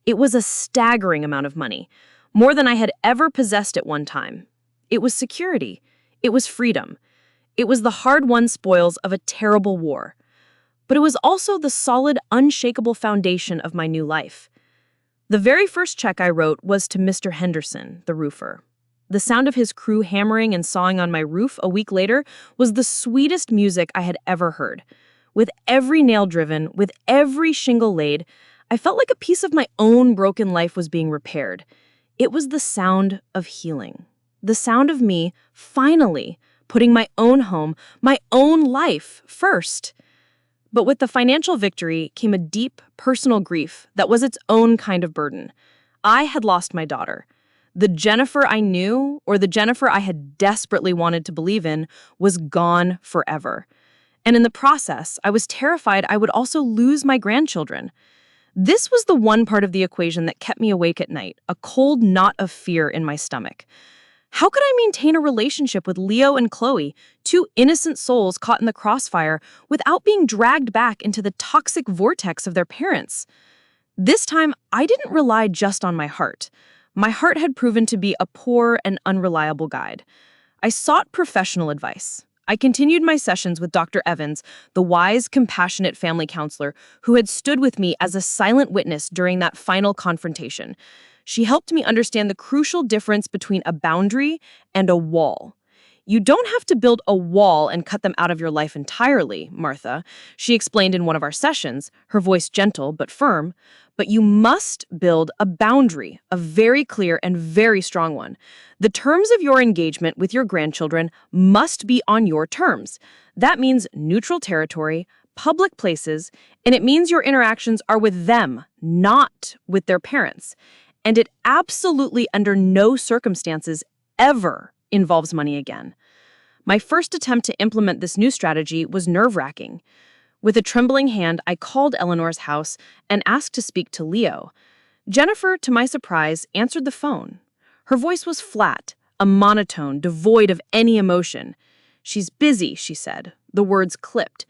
It was a staggering amount of money, more than I had ever possessed at one time. It was security. It was freedom. It was the hard-won spoils of a terrible war. But it was also the solid, unshakable foundation of my new life. The very first check I wrote was to Mr. Henderson, the roofer. The sound of his crew hammering and sawing on my roof a week later was the sweetest music I had ever heard. With every nail driven, with every shingle laid, I felt like a piece of my own broken life was being repaired. It was the sound of healing. The sound of me, finally, putting my own home, my own life first. But with the financial victory came a deep, personal grief that was its own kind of burden. I had lost my daughter. The Jennifer I knew, or the Jennifer I had desperately wanted to believe in, was gone forever. And in the process, I was terrified I would also lose my grandchildren. This was the one part of the equation that kept me awake at night, a cold knot of fear in my stomach. How could I maintain a relationship with Leo and Chloe, 2 innocent souls caught in the crossfire, without being dragged back into the toxic vortex of their parents? This time, I didn't rely just on my heart. My heart had proven to be a poor and unreliable guide. I sought professional advice. I continued my sessions with Dr. Evans, the wise, compassionate family counselor who had stood with me as a silent witness during that final confrontation. She helped me understand the crucial difference between a boundary and a wall. "You don't have to build a wall and cut them out of your life entirely, Martha," she explained in one of our sessions, her voice gentle but firm. "But you must build a boundary, a very clear and very strong one. The terms of your engagement with your grandchildren must be on your terms. That means neutral territory, public places, and it means your interactions are with them, not with their parents. And it absolutely, under no circumstances, ever involves money again." My first attempt to implement this new strategy was nerve-wracking. With a trembling hand, I called Eleanor's house and asked to speak to Leo. Jennifer, to my surprise, answered the phone. Her voice was flat, a monotone, devoid of any emotion. "She's busy," she said. The words clipped.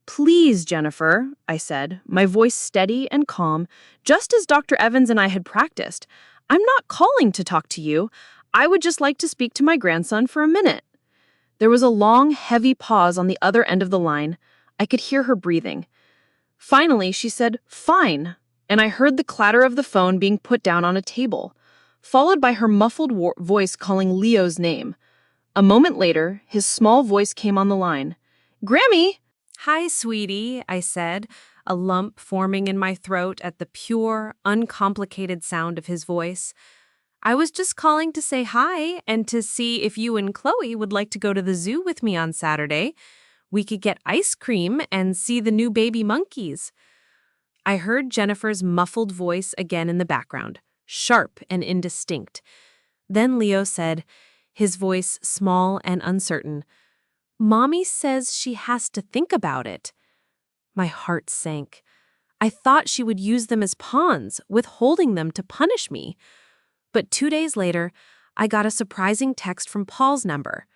"Please, Jennifer," I said, my voice steady and calm, just as Dr. Evans and I had practiced. "I'm not calling to talk to you. I would just like to speak to my grandson for a minute." There was a long, heavy pause on the other end of the line. I could hear her breathing. Finally, she said, "Fine. and I heard the clatter of the phone being put down on a table, followed by her muffled voice calling Leo's name. A moment later, his small voice came on the line. "Grammy!" Hi, sweetie, I said, a lump forming in my throat at the pure, uncomplicated sound of his voice. I was just calling to say hi and to see if you and Chloe would like to go to the zoo with me on Saturday. We could get ice cream and see the new baby monkeys. I heard Jennifer's muffled voice again in the background, sharp and indistinct. Then Leo said, his voice small and uncertain, "Mommy says she has to think about it." My heart sank. I thought she would use them as pawns, withholding them to punish me. But 2 days later, I got a surprising text from Paul's number.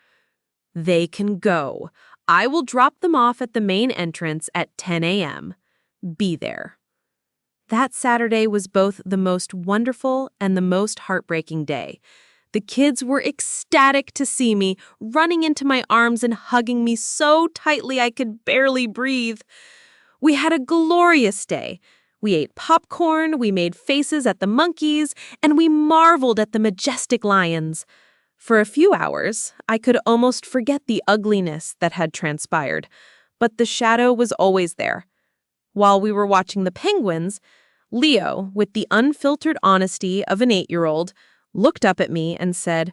"They can go. I will drop them off at the main entrance at 10 a.m. Be there." That Saturday was both the most wonderful and the most heartbreaking day. The kids were ecstatic to see me, running into my arms and hugging me so tightly I could barely breathe. We had a glorious day. We ate popcorn, we made faces at the monkeys, and we marveled at the majestic lions. For a few hours, I could almost forget the ugliness that had transpired, but the shadow was always there. While we were watching the penguins, Leo, with the unfiltered honesty of an 8-year-old, looked up at me and said,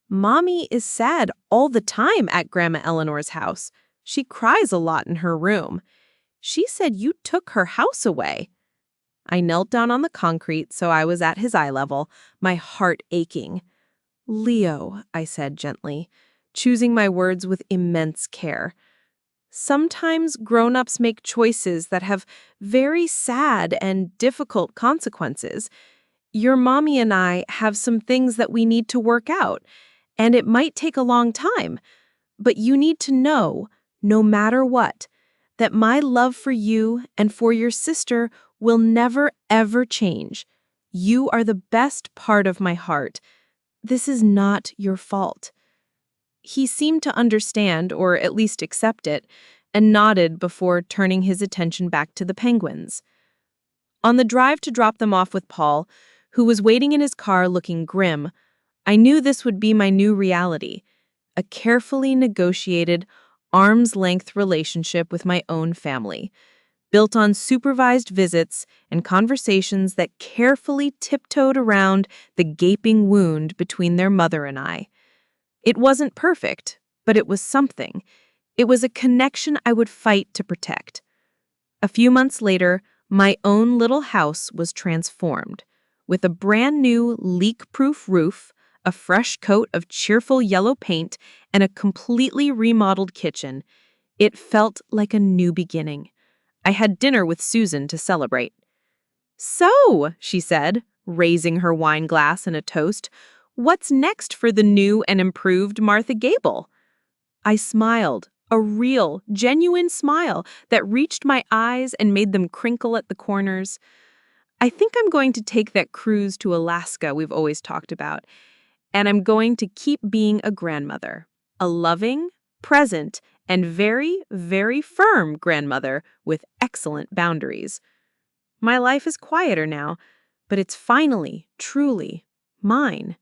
"Mommy is sad all the time at Grandma Eleanor's house. She cries a lot in her room. She said you took her house away." I knelt down on the concrete so I was at his eye level, my heart aching. "Leo," I said gently, choosing my words with immense care. "Sometimes grown-ups make choices that have very sad and difficult consequences. Your mommy and I have some things that we need to work out, and it might take a long time. But you need to know, no matter what, that my love for you and for your sister will never, ever change. You are the best part of my heart. This is not your fault." He seemed to understand, or at least accept it, and nodded before turning his attention back to the penguins. On the drive to drop them off with Paul, who was waiting in his car looking grim, I knew this would be my new reality, a carefully negotiated, arm's-length relationship with my own family, built on supervised visits and conversations that carefully tiptoed around the gaping wound between their mother and I. It wasn't perfect, but it was something. It was a connection I would fight to protect. A few months later, my own little house was transformed. With a brand new leak-proof roof, a fresh coat of cheerful yellow paint, and a completely remodeled kitchen, it felt like a new beginning. I had dinner with Susan to celebrate. "So," she said, raising her wine glass in a toast, "what's next for the new and improved Martha Gable?" I smiled, a real, genuine smile that reached my eyes and made them crinkle at the corners. "I think I'm going to take that cruise to Alaska we've always talked about, and I'm going to keep being a grandmother, a loving, present, and very, very firm grandmother with excellent boundaries. My life is quieter now, but it's finally, truly, mine.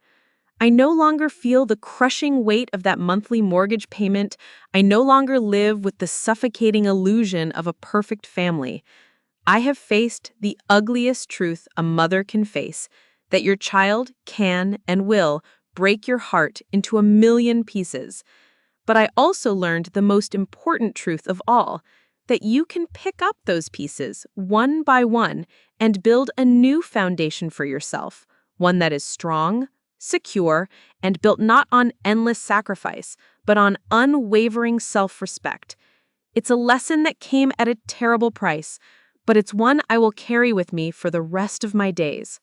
I no longer feel the crushing weight of that monthly mortgage payment. I no longer live with the suffocating illusion of a perfect family. I have faced the ugliest truth a mother can face, that your child can and will break your heart into a million pieces. But I also learned the most important truth of all, that you can pick up those pieces one by one and build a new foundation for yourself, one that is strong, secure, and built not on endless sacrifice, but on unwavering self-respect. It's a lesson that came at a terrible price, but it's one I will carry with me for the rest of my days.